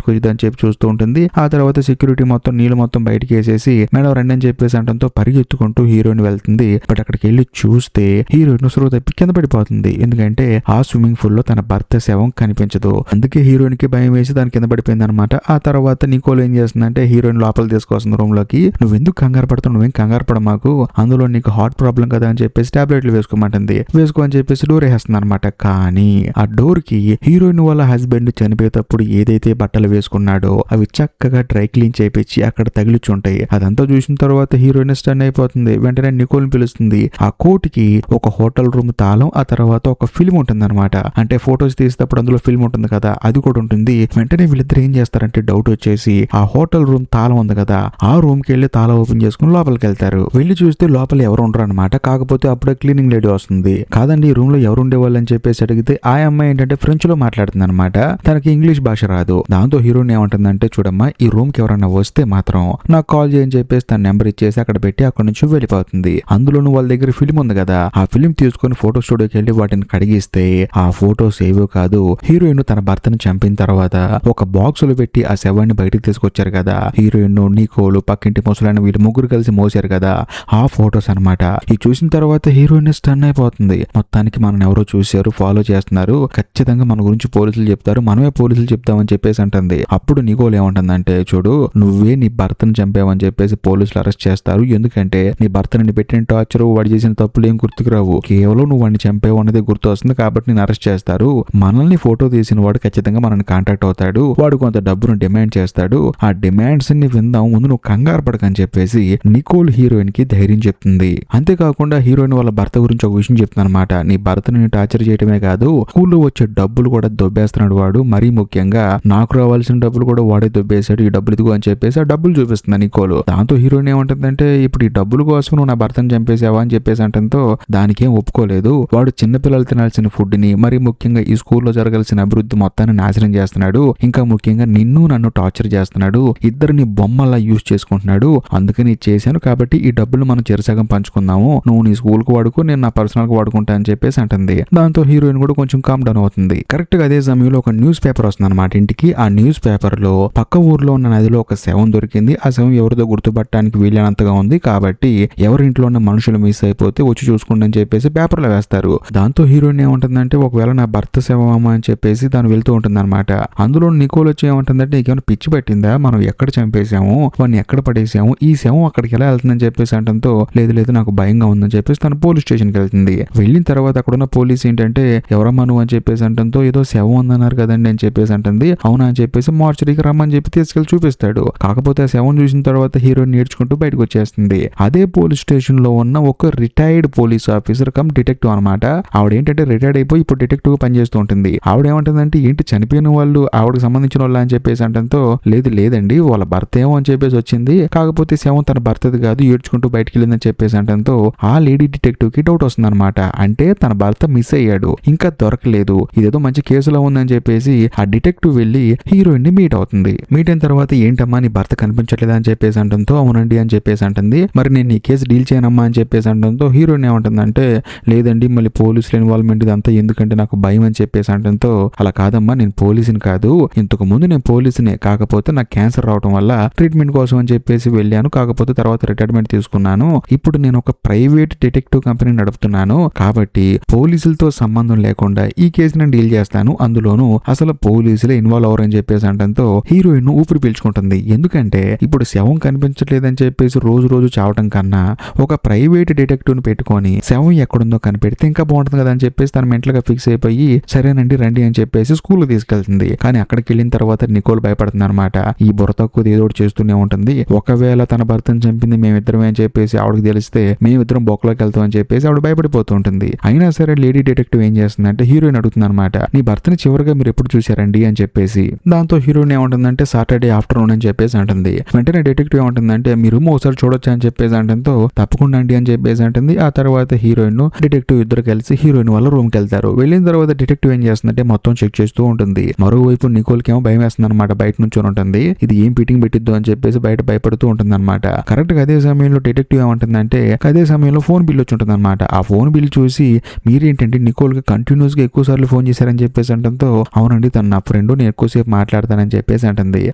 అని చెప్పి చూస్తూ ఉంటుంది. ఆ తర్వాత సెక్యూరిటీ మొత్తం నీళ్లు మొత్తం బయటకి వేసేసి మేడం రండి అని చెప్పేసి అంటంతో పరిగెత్తుకుంటూ హీరోయిన్ వెళ్తుంది. బట్ అక్కడికి వెళ్ళి చూస్తే హీరోయిన్ సురువు తప్పి కింద పడిపోతుంది. ఎందుకంటే ఆ స్విమ్మింగ్ పూల్ లో తన భర్త శవం కనిపించదు. అందుకే హీరోయిన్ కి భయం వేసి దాని కింద పడిపోయింది అనమాట. ఆ తర్వాత నికోల్ ఏం చేస్తుందంటే హీరోయిన్ లోపల తీసుకొస్తుంది రూమ్ లోకి. నువ్వెందుకు కంగారు పడుతున్నావు, నువ్వేం కంగారు పడ మాకు, అందులో నీకు హార్ట్ ప్రాబ్లం కదా అని చెప్పేసి టాబ్లెట్లు వేసుకోమంటుంది. వేసుకో అని చెప్పేసి డోర్ వేస్తుంది అనమాట. కానీ ఆ డోర్ కి హీరోయిన్ వాళ్ళ హస్బెండ్ చనిపోయేటప్పుడు ఏదైతే బట్టలు వేసుకున్నాడో అవి చక్కగా డ్రై క్లీన్ చేపించి అక్కడ తగిలిచుంటాయి. అదంతా చూసిన తర్వాత హీరోయిన్ స్టన్ అయిపోతుంది. వెంటనే నికోల్ పిలుస్తుంది. ఆ కోటికి ఒక హోటల్ రూమ్ తాళం, ఆ తర్వాత ఒక ఫిల్మ్ ఉంటుంది అనమాట. అంటే ఫొటోస్ తీసేటప్పుడు అందులో ఫిల్మ్ ఉంటుంది కదా అది కూడా ఉంటుంది. వెంటనే వీళ్ళిద్దరు ఏం చేస్తారంటే డౌట్ వచ్చేసి ఆ హోటల్ రూమ్ తాళం ఉంది కదా ఆ రూమ్ కి వెళ్ళి తాళం ఓపెన్ చేసుకుని లోపలికి వెళ్తారు. వెళ్ళి చూస్తే లోపల ఎవరు ఉండరు అనమాట. కాకపోతే అప్పుడే క్లీనింగ్ లేడీ వస్తుంది. కాదండి ఈ రూమ్ లో ఎవరు ఉండేవాళ్ళు అని చెప్పేసి అడిగితే ఆ అమ్మాయి ఏంటంటే ఫ్రెంచ్ లో మాట్లాడుతుంది అనమాట. తనకి ఇంగ్లీష్ భాష రాదు. దాంతో హీరోయిన్ ఏమంటుందంటే చూడమ్మా ఈ రూమ్ కి ఎవరన్నా వస్తే మాత్రం నాకు కాల్ చేయని చెప్పేసి తన నెంబర్ ఇచ్చేసి అక్కడ పెట్టి అక్కడ నుంచి వెళ్ళిపోతుంది. అందులోనూ వాళ్ళ దగ్గర ఫిల్మ్ ఉంది కదా ఆ ఫిల్మ్ తీసుకొని ఫోటో స్టూడియోకి వెళ్ళి వాటిని కడిగిస్తే ఆ ఫోటోస్ ఏవో కాదు హీరోయిన్ తన భర్తను చంపిన తర్వాత ఒక బాక్స్ లో పెట్టి ఆ శవాన్ని బయటకు తీసుకొచ్చారు కదా హీరోయిన్ నికోలు పక్కింటి ముసలాయన వీళ్ళు ముగ్గురు కలిసి మోసారు కదా ఆ ఫోటోస్ అనమాట. ఇది చూసిన తర్వాత హీరోయిన్ స్టన్ అయిపోతుంది. మొత్తానికి మనం ఎవరో చూశారు ఫాలో చేస్తున్నారు, ఖచ్చితంగా మన గురించి పోలీసులు చెప్తారు, మనమే పోలీసులు చెప్తామని చెప్పేసి అంటుంది. అప్పుడు నికోల్ ఏమంటుందంటే చూడు నువ్వే నీ భర్తను చంపావని చెప్పేసి పోలీసులు పోలీసులు అరెస్ట్ చేస్తారు. ఎందుకంటే నీ భర్త నిన్ను పెట్టిన టార్చర్, వాడు చేసిన తప్పులు ఏం గుర్తుకు రావు, కేవలం నువ్వు వాడిని చంపావు అనేది గుర్తు వస్తుంది కాబట్టి నేను అరెస్ట్ చేస్తారు. మనల్ని ఫోటో తీసిన వాడు ఖచ్చితంగా మనల్ని కాంటాక్ట్ అవుతాడు, వాడు కొంత డబ్బును డిమాండ్ చేస్తాడు, ఆ డిమాండ్స్ ని విందాం, ముందు నువ్వు కంగారు పడకని చెప్పేసి నికోల్ హీరోయిన్ కి ధైర్యం చెప్తుంది. అంతేకాకుండా హీరోయిన్ వాళ్ళ భర్త గురించి ఒక విషయం చెప్తుంది అనమాట. నీ భర్తని టార్చర్ చేయడమే కాదు, స్కూల్లో వచ్చే డబ్బులు కూడా దొబ్బేస్తున్నాడు వాడు, మరీ ముఖ్యంగా నాకు రావాల్సిన డబ్బులు కూడా వాడే దొబ్బేశాడు, ఈ డబ్బులు ఇదిగో అని చెప్పేసి ఆ డబ్బులు చూపిస్తుంది నికోల్. దాంతో హీరోయిన్ ఏమంటుందంటే ఇప్పుడు ఈ డబ్బుల కోసం నువ్వు నా భర్తను చంపేసావా అని చెప్పేసి అంటంతో దానికేం ఒప్పుకోలేదు. వాడు చిన్నపిల్లలు తినాల్సిన ఫుడ్ ని, మరీ ముఖ్యంగా ఈ స్కూల్లో జరగాల్సిన అభివృద్ధి మొత్తాన్ని నాశనం చేస్తున్నాడు, ఇంకా ముఖ్యంగా నిన్ను నన్ను టార్చర్ చేస్తున్నాడు, ఇద్దరిని బొమ్మల్లా యూజ్ చేసుకుంటున్నాడు, అందుకని చేశాను కాబట్టి ఈ డబ్బులు మనం చెరసగం పంచుకుందాము, నువ్వు నీ స్కూల్ కు వాడుకో, నేను నా పర్సనల్ కు వాడుకుంటా అని చెప్పేసి అంటుంది. దాంతో హీరోయిన్ కూడా కొంచెం కామ్ డౌన్ అవుతుంది. కరెక్ట్ గా అదే సమయంలో ఒక న్యూస్ పేపర్ వస్తుంది అనమాట ఇంటికి. ఆ న్యూస్ పేపర్ లో పక్క ఊర్లో ఉన్న నదిలో ఒక శవం దొరికింది. ఆ శవం ఎవరిదో గుర్తుపట్టడానికి వీలైనంతగా ఉంది కాబట్టి ఎవరి ఇంట్లో ఉన్న మనుషులు మిస్ అయిపోతే వచ్చి చూసుకోండి అని చెప్పేసి పేపర్ లో వేస్తారు. దాంతో హీరోయిన్ ఏమంటుందంటే ఒకవేళ నా భర్త శవమా అని చెప్పేసి దాన్ని వెళ్తూ ఉంటుంది అనమాట. అందులో నికోల్ వచ్చి ఏమంటుందంటే నీకేమైనా పిచ్చి పట్టిందా, మనం ఎక్కడ చంపేశాము, వాడిని ఎక్కడ పడేసాము, ఈ శవం అక్కడికి ఎలా వెళ్తుందని చెప్పేసి అంటంతో లేదు లేదు నాకు భయంగా ఉందని చెప్పేసి తను పోలీస్ స్టేషన్ కి వెళ్తుంది. వెళ్ళిన తర్వాత అక్కడ ఉన్న పోలీస్ ఏంటంటే ఎవరమ్మా నువ్వు అని చెప్పేసి అంటంతో ఏదో శవం ఉందన్నారు కదండి అని చెప్పేసి అంటుంది. అవునా అని చెప్పేసి మార్చరీకి రమ్మని చెప్పి తీసుకెళ్లి చూపిస్తాడు. కాకపోతే ఆ శవం చూసిన తర్వాత హీరోయిన్ నేర్చుకుంటూ బయటకు వచ్చేస్తుంది. అదే పోలీస్ స్టేషన్ లో ఉన్న ఒక retired police officer come detective అనమాట. ఆవిడ ఏంటంటే రిటైర్డ్ అయిపోయి ఇప్పుడు డిటెక్టివ్ గా పనిచేస్తూ ఉంటుంది. ఆవిడ ఏమంటుందంటే ఏంటి చనిపోయిన వాళ్ళు ఆవిడకి సంబంధించిన వాళ్ళు అని చెప్పేసి అంటంతో లేదండి వాళ్ళ భర్త ఏమో అని చెప్పేసి వచ్చింది, కాకపోతే శవం తన భర్తది కాదు, ఏడ్చుకుంటూ బయటకు వెళ్ళిందని చెప్పేసి అంటంతో ఆ లేడీ డిటెక్టివ్ కి డౌట్ వస్తుంది అనమాట. అంటే తన భర్త మిస్ అయ్యాడు, ఇంకా దొరకలేదు, ఇదేదో మంచి కేసులో ఉందని చెప్పేసి ఆ డిటెక్టివ్ వెళ్ళి హీరోయిన్ ని మీట్ అవుతుంది. మీట్ అయిన తర్వాత ఏంటమ్మా నీ భర్త కనిపించట్లేదా అని చెప్పేసి అంటంతో అవునండి అని చెప్పేసి అంటుంది. మరి నేను ఈ కేసు డీల్ చేయనమ్మా అని చెప్పేసి అంటంతో హీరోయిన్ ఏమంటుందంటే లేదండి మళ్ళీ పోలీసుల ఇన్వాల్వ్మెంట్ ఇదంతా ఎందుకంటే నాకు భయం అని చెప్పేసి అంటంతో అలా కాదమ్మా నేను పోలీసుని కాదు, ఇంతకు ముందు నేను పోలీసునే, కాకపోతే నాకు క్యాన్సర్ రావడం వల్ల ట్రీట్మెంట్ కోసం అని చెప్పేసి వెళ్ళాను, కాకపోతే తర్వాత రిటైర్మెంట్ తీసుకున్నాను, ఇప్పుడు నేను ఒక ప్రైవేట్ డిటెక్టివ్ కంపెనీ నడుపుతున్నాను కాబట్టి పోలీసులతో సంబంధం లేకుండా ఈ కేసు నేను డీల్ చేస్తాను, అందులోనూ అసలు పోలీసులే ఇన్వాల్వ్ అవరని చెప్పేసి అంటంతో హీరోయిన్ ఊపిరి పీల్చుకుంటుంది. ఎందుకంటే ఇప్పుడు శవం కనిపించట్లేదని చెప్పేసి రోజు చావటం కన్నా ఒక ప్రైవేట్ డిటెక్టివ్ ని పెట్టుకొని శవం ఎక్కడుందో కనిపెడితే ఇంకా బాగుంటుంది కదా అని చెప్పేసి తన మెంటల్ గా ఫిక్స్ అయిపోయి సరేనండి రండి అని చెప్పేసి స్కూల్ తీసుకెళ్తుంది. కానీ అక్కడికి వెళ్ళిన తర్వాత నికోల్ భయపడుతుంది అనమాట. ఈ బుర్ర తక్కువ ఏదో ఒకటి చేస్తూనే ఉంటుంది, ఒకవేళ తన భర్తను చంపింది మేమిద్దరమే అని చెప్పేసి ఆవిడకి తెలిస్తే మేమిద్దరం బొక్కలోకి వెళ్తాం అని చెప్పేసి ఆవిడ భయపడిపోతూ ఉంటుంది. అయినా సరే లేడీ డిటెక్టివ్ ఏం చేస్తుందంటే హీరోయిన్ అడుగుతుంది అనమాట నీ భర్తని చివరిగా మీరు ఎప్పుడు చూసారండి అని చెప్పేసి. దాంతో హీరోయిన్ ఏమంటుందంటే సాటర్డే ఆఫ్టర్నూన్ అని చెప్పేసి అంటుంది. వెంటనే డిటెక్టివ్ ఏమంటుందంటే మీ రూమ్ ఒకసారి చూడొచ్చా అని చెప్పేసి అంటంతో తప్పకుండా అండి అని చెప్పేసి అంటుంది. ఆ తర్వాత హీరోయిన్ డిటెక్టివ్ ఇద్దరు కలిసి హీరోయిన్ వాళ్ళ రూమ్ కి వెళ్తారు. వెళ్ళిన తర్వాత డిటెక్టివ్ ఏం చేస్తుందంటే మొత్తం చెక్ చేస్తూ ఉంటుంది. మరోవైపు నికోల్ కి ఏమో భయం వేస్తుంది అనమాట, బయట నుంచి ఉంటుంది, ఇది ఏం ఫిట్టింగ్ పెట్టిద్దు అని చెప్పేసి బయట భయపడుతూ ఉంటుంది అనమాట. కరెక్ట్ గా అదే సమయంలో డిటెక్టివ్ ఏమంటుందంటే అదే సమయంలో ఫోన్ బిల్ వచ్చి ఉంటుంది అనమాట. ఆ ఫోన్ బిల్ చూసి మీరేంటంటే నికోల్ కి కంటిన్యూస్ గా ఎక్కువ సార్లు ఫోన్ చేశారని చెప్పేసి అంటంతో అవునండి తన నా ఫ్రెండ్, నేను ఎక్కువసేపు మాట్లాడతానని చెప్పేసి అంటుంది.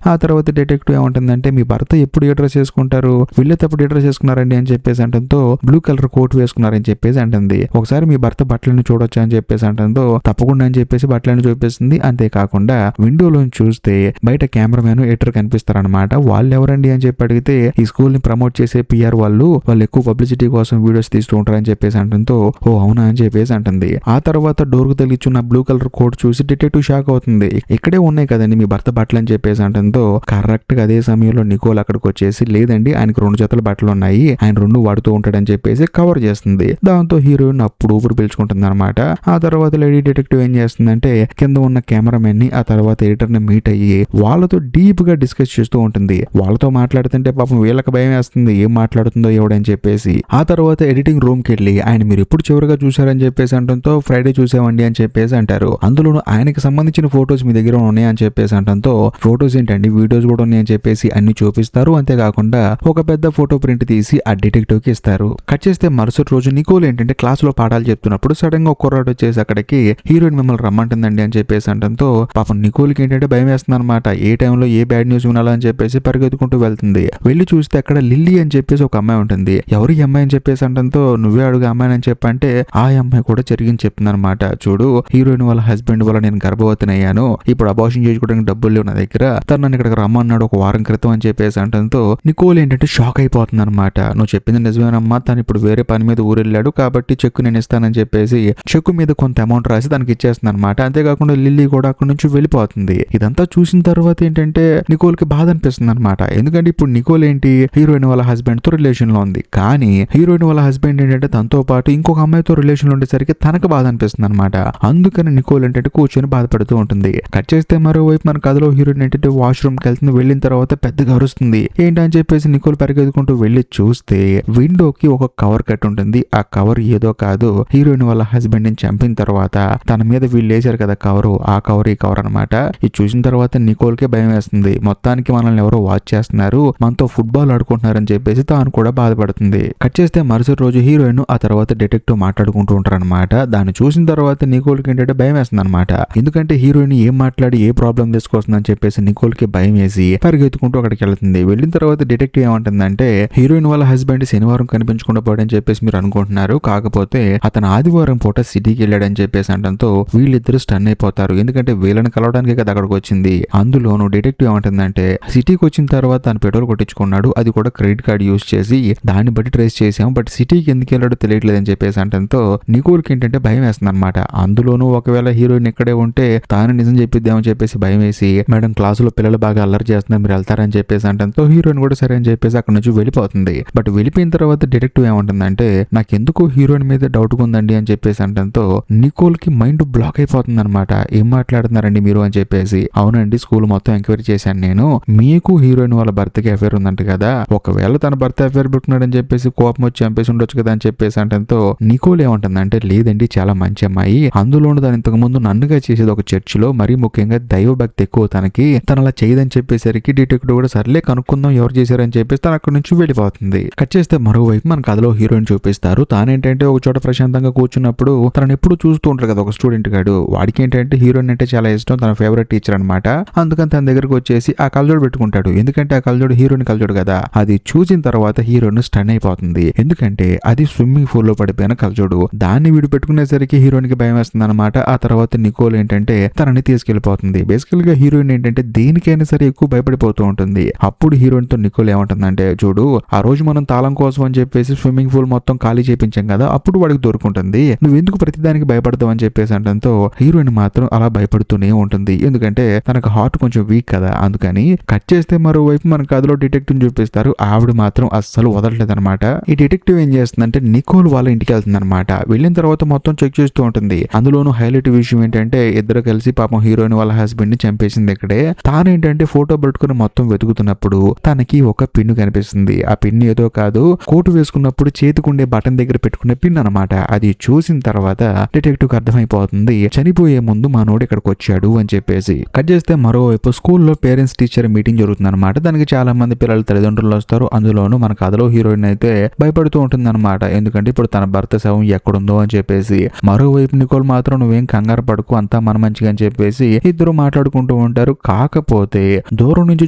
ఆ తర్వాత డిటెక్టివ్ ఏమంటుందంటే మీ భర్త ఎప్పుడు ఏ డ్రెస్ వేసుకుంటారు, వెళ్ళేటప్పుడు ఏ డ్రెస్ వేసుకున్నారండి అని చెప్పేసి అంటంతో బ్లూ కలర్ కోట్ వేసుకున్నారని చెప్పేసి అంటుంది. ఒకసారి మీ భర్త బట్టలను చూడొచ్చా అని చెప్పేసి అంటంతో తప్పకుండా అని చెప్పేసి బట్టలను చూపిస్తుంది. అంతేకాకుండా విండోలో చూస్తే బయట కెమెరామెన్ ఎడిటర్ కనిపిస్తారనమాట. వాళ్ళు ఎవరండి అని చెప్పి అడిగితే ఈ స్కూల్ ని ప్రమోట్ చేసే పిఆర్ వాళ్ళు ఎక్కువ పబ్లిసిటీ కోసం వీడియోస్ తీస్తూ ఉంటారని చెప్పేసి అంటంతో ఓ అవునా అని చెప్పేసి అంటుంది. ఆ తర్వాత డోర్ కు తగిలిచున్న బ్లూ కలర్ కోట్ చూసి డిటెక్టివ్ షాక్ అవుతుంది. ఇక్కడే ఉన్నాయి కదండి మీ భర్త బట్టలు అని చెప్పేసి అంటంతో కరెక్ట్ గా అదే సమయంలో నికోల్ అక్కడికి వచ్చేసి లేదండి ఆయనకు 2 జతల బట్టలు ఉన్నాయి, ఆయన 2 వాడుతూ ఉంటాడని చెప్పేసి కవర్ చేస్తుంది. దాంతో హీరోయిన్ అప్పుడు ఊపిరి పీల్చుకుంటుంది అనమాట. ఆ తర్వాత లేడీ డిటెక్టివ్ ఏం చేస్తుందంటే కింద ఉన్న కెమెరామెన్ ని ఆ తర్వాత ఎడిటర్ ని మీట్ అయ్యి వాళ్ళతో డీప్ గా డిస్కస్ చేస్తూ ఉంటుంది. వాళ్ళతో మాట్లాడుతుంటే పాపం వీళ్ళకి భయం వేస్తుంది ఏం మాట్లాడుతుందో ఎవడని చెప్పేసి. ఆ తర్వాత ఎడిటింగ్ రూమ్ కి వెళ్ళి ఆయన మీరు ఎప్పుడు చివరిగా చూసారని చెప్పేసి అంటంతో ఫ్రైడే చూసామండి అని చెప్పేసి అంటారు. అందులోనూ ఆయనకి సంబంధించిన ఫొటోస్ మీ దగ్గర ఉన్నాయి అని చెప్పేసి అంటంతో ఫొటోస్ ఏంటండి వీడియోస్ కూడా ఉన్నాయని చెప్పేసి అన్ని చూపిస్తారు. అంతేకాకుండా ఒక పెద్ద ఫోటో ప్రింట్ తీసి ఆ డిటెక్టివ్ కి ఇస్తారు. కట్ చేస్తే మరుసటి రోజు నికోల్ ఏంటంటే క్లాస్ లో పాఠాలు చెప్తున్నప్పుడు సడన్ గా ఒక కుర్రాడు వచ్చేసి అక్కడికి హీరోయిన్ మిమ్మల్ని రమ్మంటుందండి అని చెప్పేసి అంటంతో పాపం నికోల్కి ఏంటంటే భయం వేస్తుంది అనమాట. ఏ టైంలో ఏ బ్యాడ్ న్యూస్ వినాలని చెప్పేసి పరిగెత్తుకుంటూ వెళ్తుంది. వెళ్ళి చూస్తే అక్కడ లిల్లీ అని చెప్పేసి ఒక అమ్మాయి ఉంటుంది. ఎవరు ఈ అమ్మాయి అని చెప్పేసి అంటంతో నువ్వే అడుగు అమ్మాయి అని చెప్పంటే ఆ అమ్మాయి కూడా జరిగింది చెప్తుంది అనమాట. చూడు హీరోయిన్ వాళ్ళ హస్బెండ్ వల్ల నేను గర్భవతిని అయ్యాను, ఇప్పుడు అబార్షన్ చేసుకోవడానికి డబ్బులు లేవు నా దగ్గర, తను నన్ను ఇక్కడికి రమ్మన్నాడు 1 వారం క్రితం అని చెప్పేసి అంటంతో నికోల్ ఏంటంటే షాక్ అయిపోతుంది అనమాట. నువ్వు చెప్పింది నిజమేనమ్మా, తను ఇప్పుడు వేరే పని మీద ఊరెళ్ళాడు కాబట్టి చెక్కు నేను ఇస్తానని చెప్పేసి చెక్కు మీద కొంత అమౌంట్ రాసి తనకి ఇచ్చేస్తుంది అనమాట. అంతేకాకుండా లిల్లీ కూడా అక్కడ నుంచి వెళ్ళిపోతుంది. ఇదంతా చూసిన తర్వాత ఏంటంటే నికోల్ కి బాధ అనిపిస్తుంది అనమాట. ఎందుకంటే ఇప్పుడు నికోల్ ఏంటి హీరోయిన్ వాళ్ళ హస్బెండ్ తో రిలేషన్ లో ఉంది, కానీ హీరోయిన్ వాళ్ళ హస్బెండ్ ఏంటంటే తనతో పాటు ఇంకొక అమ్మాయితో రిలేషన్ లో ఉండేసరికి తనకు బాధ అనిపిస్తుంది అనమాట. అందుకని నికోల్ ఏంటంటే కూర్చొని బాధపడుతూ ఉంటుంది. కట్ చేస్తే మరోవైపు మన కథలో హీరోయిన్ ఏంటంటే వాష్రూమ్ కి వెళ్తుంది. వెళ్ళిన తర్వాత పెద్దగా అరుస్తుంది. ఏంటని చెప్పేసి నికోల్ పరిగెత్తుకుంటూ వెళ్ళి చూస్తే విండోకి ఒక కవర్ కట్ ఉంటుంది. ఆ కవర్ ఏదో కాదు, హీరోయిన్ వాళ్ళ హస్బెండ్ ని చంపిన తర్వాత తన మీద వీళ్ళు వేసారు కదా కవరు, ఆ కవర్ ఈ కవర్ అనమాట. ఇది చూసిన తర్వాత నికోల్ కే భయం వేస్తుంది. మొత్తానికి మనల్ని ఎవరో వాచ్ చేస్తున్నారు, మనతో ఫుట్బాల్ ఆడుకుంటున్నారని చెప్పేసి తాను కూడా బాధపడుతుంది. కట్ చేస్తే మరుసటి రోజు హీరోయిన్ ఆ తర్వాత డిటెక్టివ్ మాట్లాడుకుంటూ ఉంటారు అనమాట. దాన్ని చూసిన తర్వాత నికోల్ కి ఏంటంటే భయం వేస్తుంది అనమాట. ఎందుకంటే హీరోయిన్ ఏం మాట్లాడి ఏ ప్రాబ్లం తీసుకొస్తుందని చెప్పేసి నికోల్ కి భయం వేసి పరిగెత్తుకుంటూ అక్కడికి వెళ్తుంది. వెళ్ళిన తర్వాత డిటెక్టివ్ ఏమంటుందంటే హీరోయిన్ వాళ్ళ హస్బెండ్ శనివారం కనిపించకుండా పోయాడని చెప్పేసి మీరు అనుకుంటున్నారు, కాకపోతే అతను ఆదివారం పూట సిటీకి వెళ్ళాడని చెప్పేసి అనడంతో వీళ్ళిద్దరూ స్టన్ అయిపోతారు. ఎందుకంటే వీళ్ళని కలవడానికి కదా అక్కడికి వచ్చింది. అందులోనూ డిటెక్టివ్ ఏమంటుందంటే సిటీకి వచ్చిన తర్వాత తను పెట్రోల్ కొట్టించుకున్నాడు, అది కూడా క్రెడిట్ కార్డ్ యూజ్ చేసి, దాన్ని బట్టి ట్రేస్ చేసాం, బట్ సిటీకి ఎందుకు వెళ్ళాడో తెలియట్లేదు అని చెప్పేసి అనడంతో నికోల్కి ఏంటంటే భయం వేస్తుంది అనమాట. అందులోనూ ఒకవేళ హీరోయిన్ ఇక్కడే ఉంటే తాను నిజం చెప్పిద్దామని చెప్పేసి భయం వేసి మేడం క్లాసులో పిల్లలు బాగా అల్లరి చేస్తున్నారు, మీరు వెళ్తారని చెప్పేసి అనడంతో హీరోయిన్ కూడా సరే అని చెప్పేసి అక్కడ నుంచి వెళ్ళిపోతుంది. బట్ వెళ్ళిపోయిన తర్వాత డిటెక్టివ్ ఏమంటుందంటే నాకెందుకు హీరోయిన్ మీద డౌట్ ఉందండి అని చెప్పేసి అనడంతో నికోల్ కి మైండ్ బ్లాక్ అయిపోతుంది అనమాట. ఏం మాట్లాడుతున్నారండి మీరు అని చెప్పేసి, అవునండి స్కూల్ మొత్తం ఎంక్వైరీ చేశాను నేను, మీకు హీరోయిన్ వాళ్ళ భర్తకి అఫేర్ ఉందంట కదా, ఒకవేళ తన భర్త అఫేర్ పెట్టుకున్నాడని చెప్పేసి కోపం వచ్చి చంపేసి ఉండొచ్చు కదా అని చెప్పేసి అనడంతో నికోల్ ఏమంటుందంటే లేదండి చాలా మంచి అమ్మాయి, అందులోనూ తను ఇంతకు ముందు నన్నుగా చేసేది ఒక చర్చిలో, మరీ ముఖ్యంగా దైవభక్తి ఎక్కువ తనకి, తను అలా చేయదని చెప్పేసరికి డిటెక్టివ్ కూడా సర్లే కనుక్కుందాం ఎవరు చేశారని చెప్పేసి తను అక్కడి నుంచి వెళ్ళిపోతుంది. కట్ చేస్తే మరోవైపు మన కథలో హీరోయిన్ చూపిస్తారు. తానేంటంటే ఒక చోట ప్రశాంతంగా కూర్చున్నప్పుడు తనని ఎప్పుడు చూస్తూ ఉంటారు కదా ఒక స్టూడెంట్ గాడు, వాడికి ఏంటంటే హీరోయిన్ అంటే చాలా ఇష్టం, తన ఫేవరెట్ టీచర్ అనమాట. అందుకని తన దగ్గరకు వచ్చేసి ఆ కళ్ళజోడు పెట్టుకుంటాడు. ఎందుకంటే ఆ కళ్ళజోడు హీరోయిన్ కళ్ళజోడు కదా. అది చూసిన తర్వాత హీరోయిన్ స్టన్ అయిపోతుంది. ఎందుకంటే అది స్విమ్మింగ్ పూల్ లో పడిపోయిన కళ్ళజోడు. దాన్ని వీడు పెట్టుకునేసరికి హీరోయిన్ కి భయం వేస్తుంది అనమాట. ఆ తర్వాత నికోల్ ఏంటంటే తనని తీసుకెళ్లిపోతుంది. బేసికల్ గా హీరోయిన్ ఏంటంటే దేనికైనా సరే ఎక్కువ భయపడిపోతూ ఉంటుంది. అప్పుడు హీరోయిన్ తో నికోల్ ఏమంటుందంటే చూడు ఆ రోజు మనం తాళం కోసం అని చెప్పేసి స్విమ్మింగ్ పూల్ మొత్తం ఖాళీ చేయించాం కదా, అప్పుడు వాడికి దొరుకుంటుంది, నువ్వు ఎందుకు ప్రతిదానికి భయపడతావు అని చెప్పేసి అనడంతో హీరోయిన్ మాత్రం అలా భయపడుతూనే ఉంటుంది. ఎందుకంటే తనకు హార్ట్ కొంచెం వీక్ కదా అందుకని. కట్ చేస్తే మరోవైపు మన కథలో డిటెక్టివ్ చూపిస్తారు. ఆవిడ మాత్రం అస్సలు వదలలేదన్నమాట. ఈ డిటెక్టివ్ ఏం చేస్తుందంటే నికోల్ వాళ్ళ ఇంటికి వెళ్తుంది అనమాట. వెళ్ళిన తర్వాత మొత్తం చెక్ చేస్తూ ఉంటుంది. అందులోనూ హైలైట్ విషయం ఏంటంటే ఇద్దరు కలిసి పాపం హీరోయిన్ వాళ్ళ హస్బెండ్ ని చంపేసింది ఇక్కడే. తానేంటంటే ఫోటో పట్టుకుని మొత్తం వెతుకుతున్నప్పుడు తనకి ఒక పిన్ను కనిపిస్తుంది. ఆ పిన్ ఏదో కాదు, కోటు వేసుకున్నప్పుడు చేతికుండే బటన్ దగ్గర పెట్టుకునే పిన్ అనమాట. అది చూసిన తర్వాత డిటెక్టివ్ కి అర్థమైపోతుంది చనిపోయే ముందు మనోడు ఇక్కడికి వచ్చాడు అని చెప్పేసి. కట్ చేస్తే మరోవైపు స్కూల్లో పేరెంట్స్ టీచర్ మీటింగ్ జరుగుతుంది అనమాట. దానికి చాలా మంది పిల్లల తల్లిదండ్రులు వస్తారు. అందులోనూ మన కథలో హీరోయిన్ అయితే భయపడుతూ ఉంటుంది అనమాట. ఎందుకంటే ఇప్పుడు తన భర్త శవం ఎక్కడుందో అని చెప్పేసి. మరోవైపు నికోల్ మాత్రం నువ్వేం కంగారు పడుకు అంతా మన మంచిగా అని చెప్పేసి ఇద్దరు మాట్లాడుకుంటూ ఉంటారు. కాకపోతే దూరం నుంచి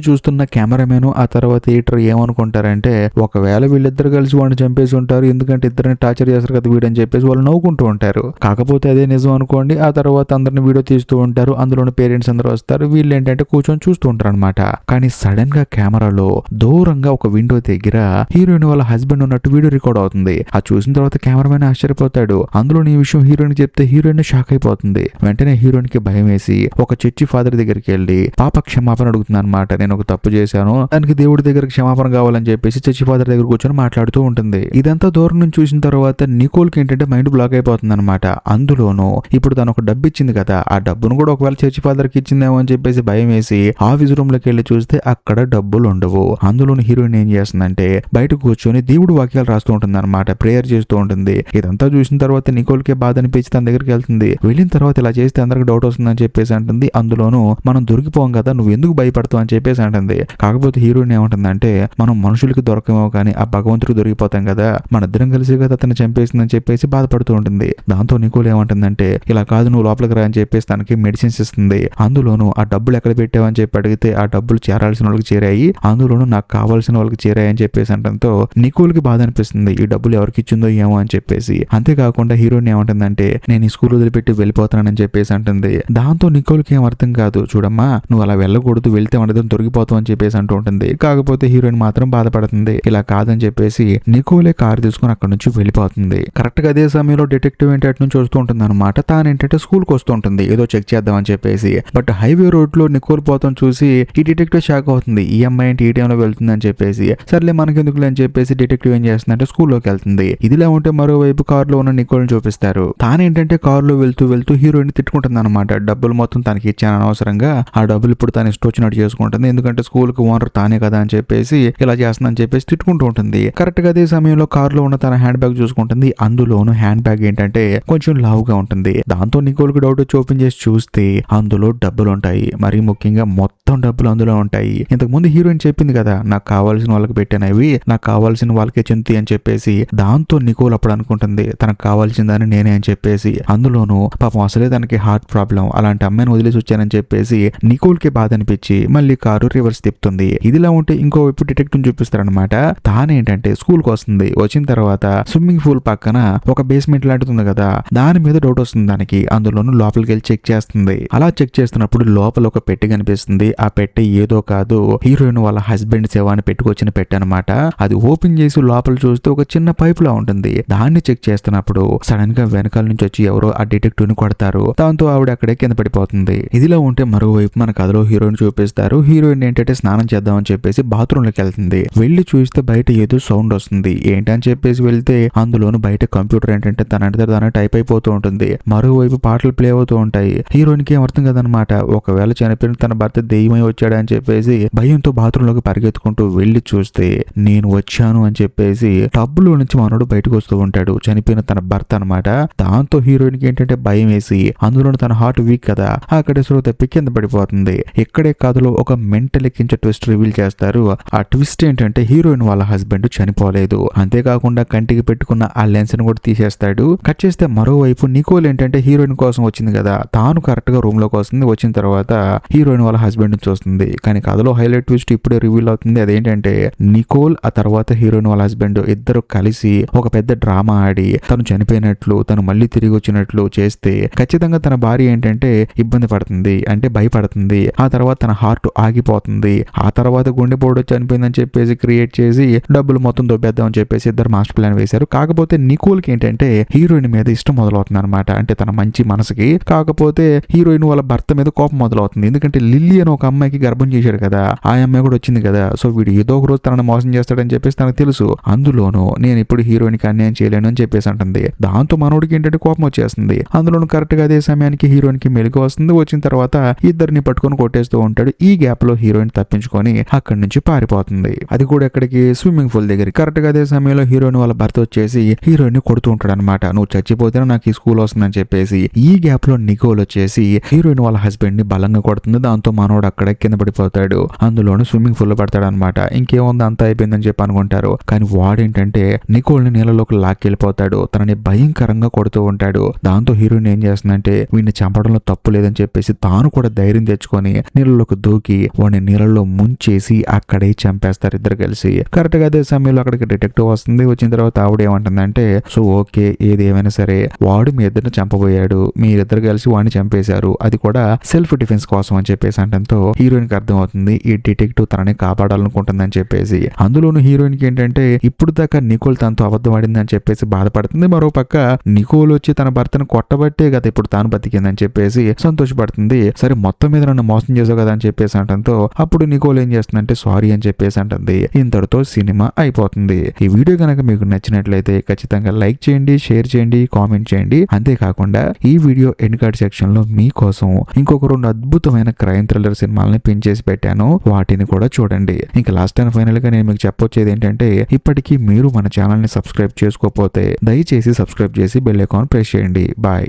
చూస్తున్న కెమెరామెన్ ఆ తర్వాత థియేటర్ ఏమనుకుంటారంటే ఒకవేళ వీళ్ళిద్దరు కలిసి వాడిని చంపేసి ఉంటారు, ఎందుకంటే ఇద్దరిని టార్చర్ చేస్తారు కదా వీడని చెప్పేసి వాళ్ళు నవ్వుకుంటూ ఉంటారు. కాకపోతే అదే నిజం అనుకోండి. ఆ తర్వాత అందరిని వీడియో తీస్తూ ఉంటారు. అందులోని పేరెంట్స్ అందరూ వస్తారు. వీళ్ళు ఏంటంటే కూర్చొని చూస్తూ ఉంటారు అనమాట. కానీ సడన్ గా కెమెరాలో దూరంగా ఒక విండో దగ్గర హీరోయిన్ వాళ్ళ హస్బెండ్ ఉన్నట్టు వీడియో రికార్డ్ అవుతుంది. అది చూసిన తర్వాత కెమెరామెన్ ఆశ్చర్యపోతాడు. అందులో ఈ విషయం హీరోయిన్ చెప్తే హీరోయిన్ షాక్ అయిపోతుంది. వెంటనే హీరోయిన్ కి భయం వేసి ఒక చర్చి ఫాదర్ దగ్గరికి వెళ్ళి పాప క్షమాపణ అడుగుతుంది అనమాట. నేను ఒక తప్పు చేశాను, దానికి దేవుడి దగ్గర క్షమాపణ కావాలని చెప్పేసి చర్చి ఫాదర్ దగ్గర కూర్చొని మాట్లాడుతూ ఉంటుంది. ఇదంతా దూరం నుంచి చూసిన తర్వాత నికోల్ కి ఏంటంటే మైండ్ బ్లాక్ అయిపోతుంది అనమాట. అందులోనూ ఇప్పుడు తను ఒక డబ్బు ఇచ్చింది కదా, ఆ డబ్బును కూడా ఒకవేళ చర్చి ఫాదర్ కి ఇచ్చిందేమో అని చెప్పేసి భయం వేసి ఆఫీస్ రూమ్ లోకి వెళ్ళి చూస్తే అక్కడ డబ్బులు ఉండవు. అందులోని హీరోయిన్ ఏం చేస్తుందంటే బయట కూర్చొని దేవుడు వాక్యాలు రాస్తూ ఉంటుంది అనమాట, ప్రేయర్ చేస్తూ ఉంటుంది. ఇదంతా చూసిన తర్వాత నికోల్ కి బాధ అనిపించి తన దగ్గరికి వెళ్తుంది. వెళ్ళిన తర్వాత ఇలా చేస్తే అందరికి డౌట్ వస్తుందని చెప్పేసి అంటుంది. అందులోనూ మనం దొరికిపోం కదా, నువ్వు ఎందుకు భయపడతావు అని చెప్పేసి అంటుంది. కాకపోతే హీరోయిన్ ఏమంటుందంటే మనం మనుషులకి దొరకమో కానీ ఆ భగవంతుడికి దొరికిపోతాం కదా, మన ఇద్దరం కలిసి కదా అతన్ని చంపేసిందని చెప్పేసి బాధపడుతూ ఉంటుంది. దాంతో నికోల్ ఏమంటుందంటే ఇలా కాదు నువ్వు లోపలికి రా అని చెప్పేసి తనకి మెడిసిన్స్ ఇస్తుంది. అందులోనూ ఆ డబ్బులు ఎక్కడ పెట్టావని చెప్పి అడిగితే ఆ డబ్బులు చేరాల్సిన వాళ్ళకి చేరాయి, అందులోనూ నాకు కావాల్సిన వాళ్ళకి చేరాయి అని చెప్పేసి అంటంతో నికోల్ కి బాధ అనిపిస్తుంది. ఈ డబ్బులు ఎవరికి ఇచ్చిందో ఏమో అని చెప్పేసి. అంతేకాకుండా హీరోయిన్ ఏమంటుందంటే నేను ఈ స్కూల్ వదిలిపెట్టి వెళ్ళిపోతానని చెప్పేసి అంటుంది. దాంతో నికోల్ కి ఏం అర్థం కాదు. చూడమ్మా నువ్వు అలా వెళ్ళకూడదు, వెళ్తే మన దగ్గర దొరికిపోతావు అని చెప్పేసి అంటూ ఉంటుంది. కాకపోతే హీరోయిన్ హీరోయిన్ మాత్రం బాధపడుతుంది. ఇలా కాదని చెప్పేసి నికోలే కారు తీసుకుని అక్కడ నుంచి వెళ్ళిపోతుంది. కరెక్ట్ గా అదే సమయంలో డిటెక్టివ్ ఏంటి అటు నుంచి వస్తూ ఉంటుంది అనమాట. తాను ఏంటంటే స్కూల్ కి వస్తూ ఉంటుంది ఏదో చెక్ చేద్దామని చెప్పేసి. బట్ హైవే రోడ్ లో నికోల్ పోతాం చూసి ఈ డిటెక్టివ్ షాక్ అవుతుంది. ఈ అమ్మాయి ఏంటి ఈ టైంలో వెళ్తుంది అని చెప్పేసి. సర్లే మనకెందుకులే అని చెప్పేసి డిటెక్టివ్ ఏం చేస్తుందంటే స్కూల్లోకి వెళ్తుంది. ఇదిలా ఉంటే మరోవైపు కారులో ఉన్న నికోల్ని చూపిస్తారు. తానేంటంటే కారులో వెళ్తూ హీరోయిన్ తిట్టుకుంటుంది అనమాట. డబ్బులు మొత్తం తనకి ఇచ్చాను అనవసరంగా, ఆ డబ్బులు ఇప్పుడు తను ఇష్టం వచ్చినట్టు చేసుకుంటుంది, ఎందుకంటే స్కూల్ కి ఓనర్ తానే కదా అని చెప్పేసి ఇలా చేస్తుందని చెప్పేసి తిట్టుకుంటూ ఉంటుంది. కరెక్ట్ గా అదే సమయంలో కారులో ఉన్న తన హ్యాండ్ బ్యాగ్ చూసుకుంటుంది. అందులోను హ్యాండ్ బ్యాగ్ ఏంటంటే కొంచెం లావుగా ఉంటుంది. దాంతో నికోల్ కి డౌట్ వచ్చి ఓపెన్ చేసి చూస్తే అందులో డబ్బులు ఉంటాయి. మరీ ముఖ్యంగా మొత్తం డబ్బులు అందులో ఉంటాయి. ఇంతకు ముందు హీరోయిన్ చెప్పింది కదా నాకు కావాల్సిన వాళ్ళకి పెట్టానవి, నాకు కావాల్సిన వాళ్ళకే చెందుతాయి అని చెప్పేసి. దాంతో నికోల్ అప్పుడు అనుకుంటుంది తనకు కావాల్సిందని నేనే అని చెప్పేసి. అందులోనూ పాపం అసలే తనకి హార్ట్ ప్రాబ్లం, అలాంటి అమ్మాయిని వదిలేసి వచ్చానని చెప్పేసి నికోల్ కి బాధ అనిపించి మళ్ళీ కారు రివర్స్ తిప్పుతుంది. ఇదిలా ఉంటే ఇంకోవైపు డిటెక్టివ్ చూపిస్తారనమాట. తానేంటంటే స్కూల్ కి వస్తుంది. వచ్చిన తర్వాత స్విమ్మింగ్ పూల్ పక్కన ఒక బేస్మెంట్ లాంటిది ఉంది కదా, దాని మీద డౌట్ వస్తుంది దానికి. అందులోనూ లోపలికి వెళ్ళి చెక్ చేస్తుంది. అలా చెక్ చేస్తున్నప్పుడు లోపల ఒక పెట్టి కనిపిస్తుంది. ఆ పెట్టి ఏదో కాదు హీరోయిన్ వాళ్ళ హస్బెండ్ శవాన్ని పెట్టుకొచ్చిన పెట్టి అనమాట. అది ఓపెన్ చేసి లోపల చూస్తే ఒక చిన్న పైప్ లా ఉంటుంది. దాన్ని చెక్ చేస్తున్నప్పుడు సడన్ గా వెనకాల నుంచి వచ్చి ఎవరో ఆ డిటెక్టివ్ ని కొడతారు. దాంతో ఆవిడ అక్కడే కింద పడిపోతుంది. ఇదిలా ఉంటే మరోవైపు మన కథలో హీరోయిన్ చూపిస్తారు. హీరోయిన్ ఏంటంటే స్నానం చేద్దామని చెప్పేసి బాత్రూమ్ లోకి వెళ్తుంది. వెళ్లి చూస్తే బయట ఏదో సౌండ్ వస్తుంది. ఏంటని చెప్పేసి వెళ్తే అందులోను బయట కంప్యూటర్ ఏంటంటే తనంటే తన టైప్ అయిపోతూ ఉంటుంది. మరోవైపు పాటలు ప్లే అవుతూ ఉంటాయి. హీరోయిన్ కి ఏం అర్థం కదనమాట. ఒకవేళ చనిపోయిన తన భర్త దెయ్యమై వచ్చాడని చెప్పేసి భయంతో బాత్రూమ్ లోకి పరిగెత్తుకుంటూ వెళ్లి చూస్తే నేను వచ్చాను అని చెప్పేసి టబ్బులో నుంచి మనోడు బయటకు వస్తూ ఉంటాడు, చనిపోయిన తన భర్త అనమాట. దాంతో హీరోయిన్ కి ఏంటంటే భయం వేసి అందులో తన హార్ట్ వీక్ కదా అక్కడే స్లో తప్పి కింద పడిపోతుంది. ఇక్కడే కథలో ఒక మెంటల్ ఎక్కించే ట్విస్ట్ రివీల్ చేస్తారు. ఆ ట్విస్ట్ ఏంటంటే హీరోయిన్ వాళ్ళ హస్బెండ్ చనిపోలేదు, అంతేకాకుండా కంటికి పెట్టుకున్న ఆ లెన్స్ ని కూడా తీసేస్తాడు. కట్ చేస్తే మరోవైపు నికోల్ ఏంటంటే హీరోయిన్ కోసం వచ్చింది కదా, తాను కరెక్ట్ గా రూమ్ లోకి వస్తుంది. వచ్చిన తర్వాత హీరోయిన్ వాళ్ళ హస్బెండ్ చూస్తుంది. కానీ కథలో హైలైట్ ట్విస్ట్ ఇప్పుడే రివీల్ అవుతుంది. అదేంటంటే నికోల్ ఆ తర్వాత హీరోయిన్ వాళ్ళ హస్బెండ్ ఇద్దరు కలిసి ఒక పెద్ద డ్రామా ఆడి తను చనిపోయినట్లు తను మళ్ళీ తిరిగి వచ్చినట్లు చేస్తే ఖచ్చితంగా తన భార్య ఏంటంటే ఇబ్బంది పడుతుంది, అంటే భయపడుతుంది. ఆ తర్వాత తన హార్ట్ ఆగిపోతుంది. ఆ తర్వాత గుండెపోటు చనిపోయిందని చెప్పేసి క్రియేట్ చేసి డబ్బులు మొత్తం దొబ్బేద్దామని చెప్పేసి ఇద్దరు మాస్టర్ ప్లాన్ వేశారు. కాకపోతే నికోల్ కి ఏంటంటే హీరోయిన్ మీద ఇష్టం మొదలవుతుంది అనమాట, అంటే తన మంచి మనసుకి. కాకపోతే హీరోయిన్ వాళ్ళ భర్త మీద కోపం మొదలవుతుంది. ఎందుకంటే లిల్లీ అని ఒక అమ్మాయికి గర్భం చేశాడు కదా, ఆ అమ్మాయి కూడా వచ్చింది కదా. సో వీడు ఏదో ఒక రోజు తనని మోసం చేస్తాడని చెప్పేసి తనకు తెలుసు. అందులోనూ నేను ఇప్పుడు హీరోయిన్ కి అన్యాయం చేయలేను అని చెప్పేసి అంటుంది. దాంతో మనోడికి ఏంటంటే కోపం వచ్చేస్తుంది. అందులోనూ కరెక్ట్ గా అదే సమయానికి హీరోయిన్ కి మెలుగు వస్తుంది. వచ్చిన తర్వాత ఇద్దరిని పట్టుకొని కొట్టేస్తూ ఉంటాడు. ఈ గ్యాప్ లో హీరోయిన్ తప్పించుకొని అక్కడి నుంచి పారిపోతుంది. అది కూడా ఎక్కడికి స్విమ్మింగ్ పూల్ దగ్గర. కరెక్ట్ గా అదే సమయంలో హీరోయిన్ వాళ్ళ భర్త వచ్చేసి హీరోయిన్ ని కొడుతూ ఉంటాడు అనమాట. నువ్వు చచ్చిపోతేనే నాకు ఈ స్కూల్ వస్తుందని చెప్పేసి. ఈ గ్యాప్ లో నికోల్ వచ్చేసి హీరోయిన్ వాళ్ళ హస్బెండ్ ని బలంగా కొడుతుంది. దాంతో మనోడు అక్కడ కింద పడిపోతాడు. అందులోనూ స్విమ్మింగ్ పూల్ లో పడతాడు అనమాట. ఇంకేముంది అంతా అయిపోయిందని చెప్పి అనుకుంటారు. కానీ వాడేంటంటే నికోల్ ని నీళ్ళలోకి లాక్కెళ్ళిపోతాడు. తనని భయంకరంగా కొడుతూ ఉంటాడు. దాంతో హీరోయిన్ ఏం చేస్తుందంటే వీడిని చంపడంలో తప్పు లేదని చెప్పేసి తాను కూడా ధైర్యం తెచ్చుకొని నీళ్ళలోకి దూకి వాడిని నీళ్ళలో ముంచేసి అక్కడే చంపేస్తారు ఇద్దరు కలిసి. కరెక్ట్ గా అదే సమయంలో అక్కడికి డిటెక్టివ్ వస్తుంది. వచ్చిన తర్వాత ఆవిడ ఏమంటుందంటే సో ఓకే ఏది ఏమైనా సరే వాడు మీ ఇద్దరిని చంపబోయాడు, మీరిద్దరు కలిసి వాడిని చంపేశారు, అది కూడా సెల్ఫ్ డిఫెన్స్ కోసం అని చెప్పేసి అంటంతో హీరోయిన్ కి అర్థం అవుతుంది ఈ డిటెక్టివ్ తనని కాపాడాలనుకుంటుందని చెప్పేసి. అందులోనూ హీరోయిన్ కి ఏంటంటే ఇప్పుడు దాకా నికోల్ తనతో అబద్ధం ఆడిందని చెప్పేసి బాధపడుతుంది. మరో పక్క నికోల్ వచ్చి తన భర్తను కొట్టబట్టే కదా ఇప్పుడు తాను బతికిందని చెప్పేసి సంతోషపడుతుంది. సరే మొత్తం మీద నన్ను మోసం చేసావు కదా అని చెప్పేసి అంటంతో అప్పుడు నికోల్ ఏం చేస్తుందంటే సారీ అని చెప్పేసి అంటుంది. ఇంతటితో సినిమా అయిపోతుంది. ఈ వీడియో కనుక మీకు నచ్చినట్లయితే ఖచ్చితంగా లైక్ చేయండి, షేర్ చేయండి, కామెంట్ చేయండి. అంతేకాకుండా ఈ వీడియో ఎండ్ కార్డ్ సెక్షన్ లో మీకోసం ఇంకొక 2 అద్భుతమైన క్రైమ్ థ్రిల్లర్ సినిమాలని పిన్ చేసి పెట్టాను, వాటిని కూడా చూడండి. ఇంకా లాస్ట్ అండ్ ఫైనల్ గా నేను మీకు చెప్పొచ్చేది ఏంటంటే ఇప్పటికీ మీరు మన ఛానల్ ని సబ్స్క్రైబ్ చేసుకోకపోతే దయచేసి సబ్స్క్రైబ్ చేసి బెల్ ఐకాన్ ప్రెస్ చేయండి. బాయ్.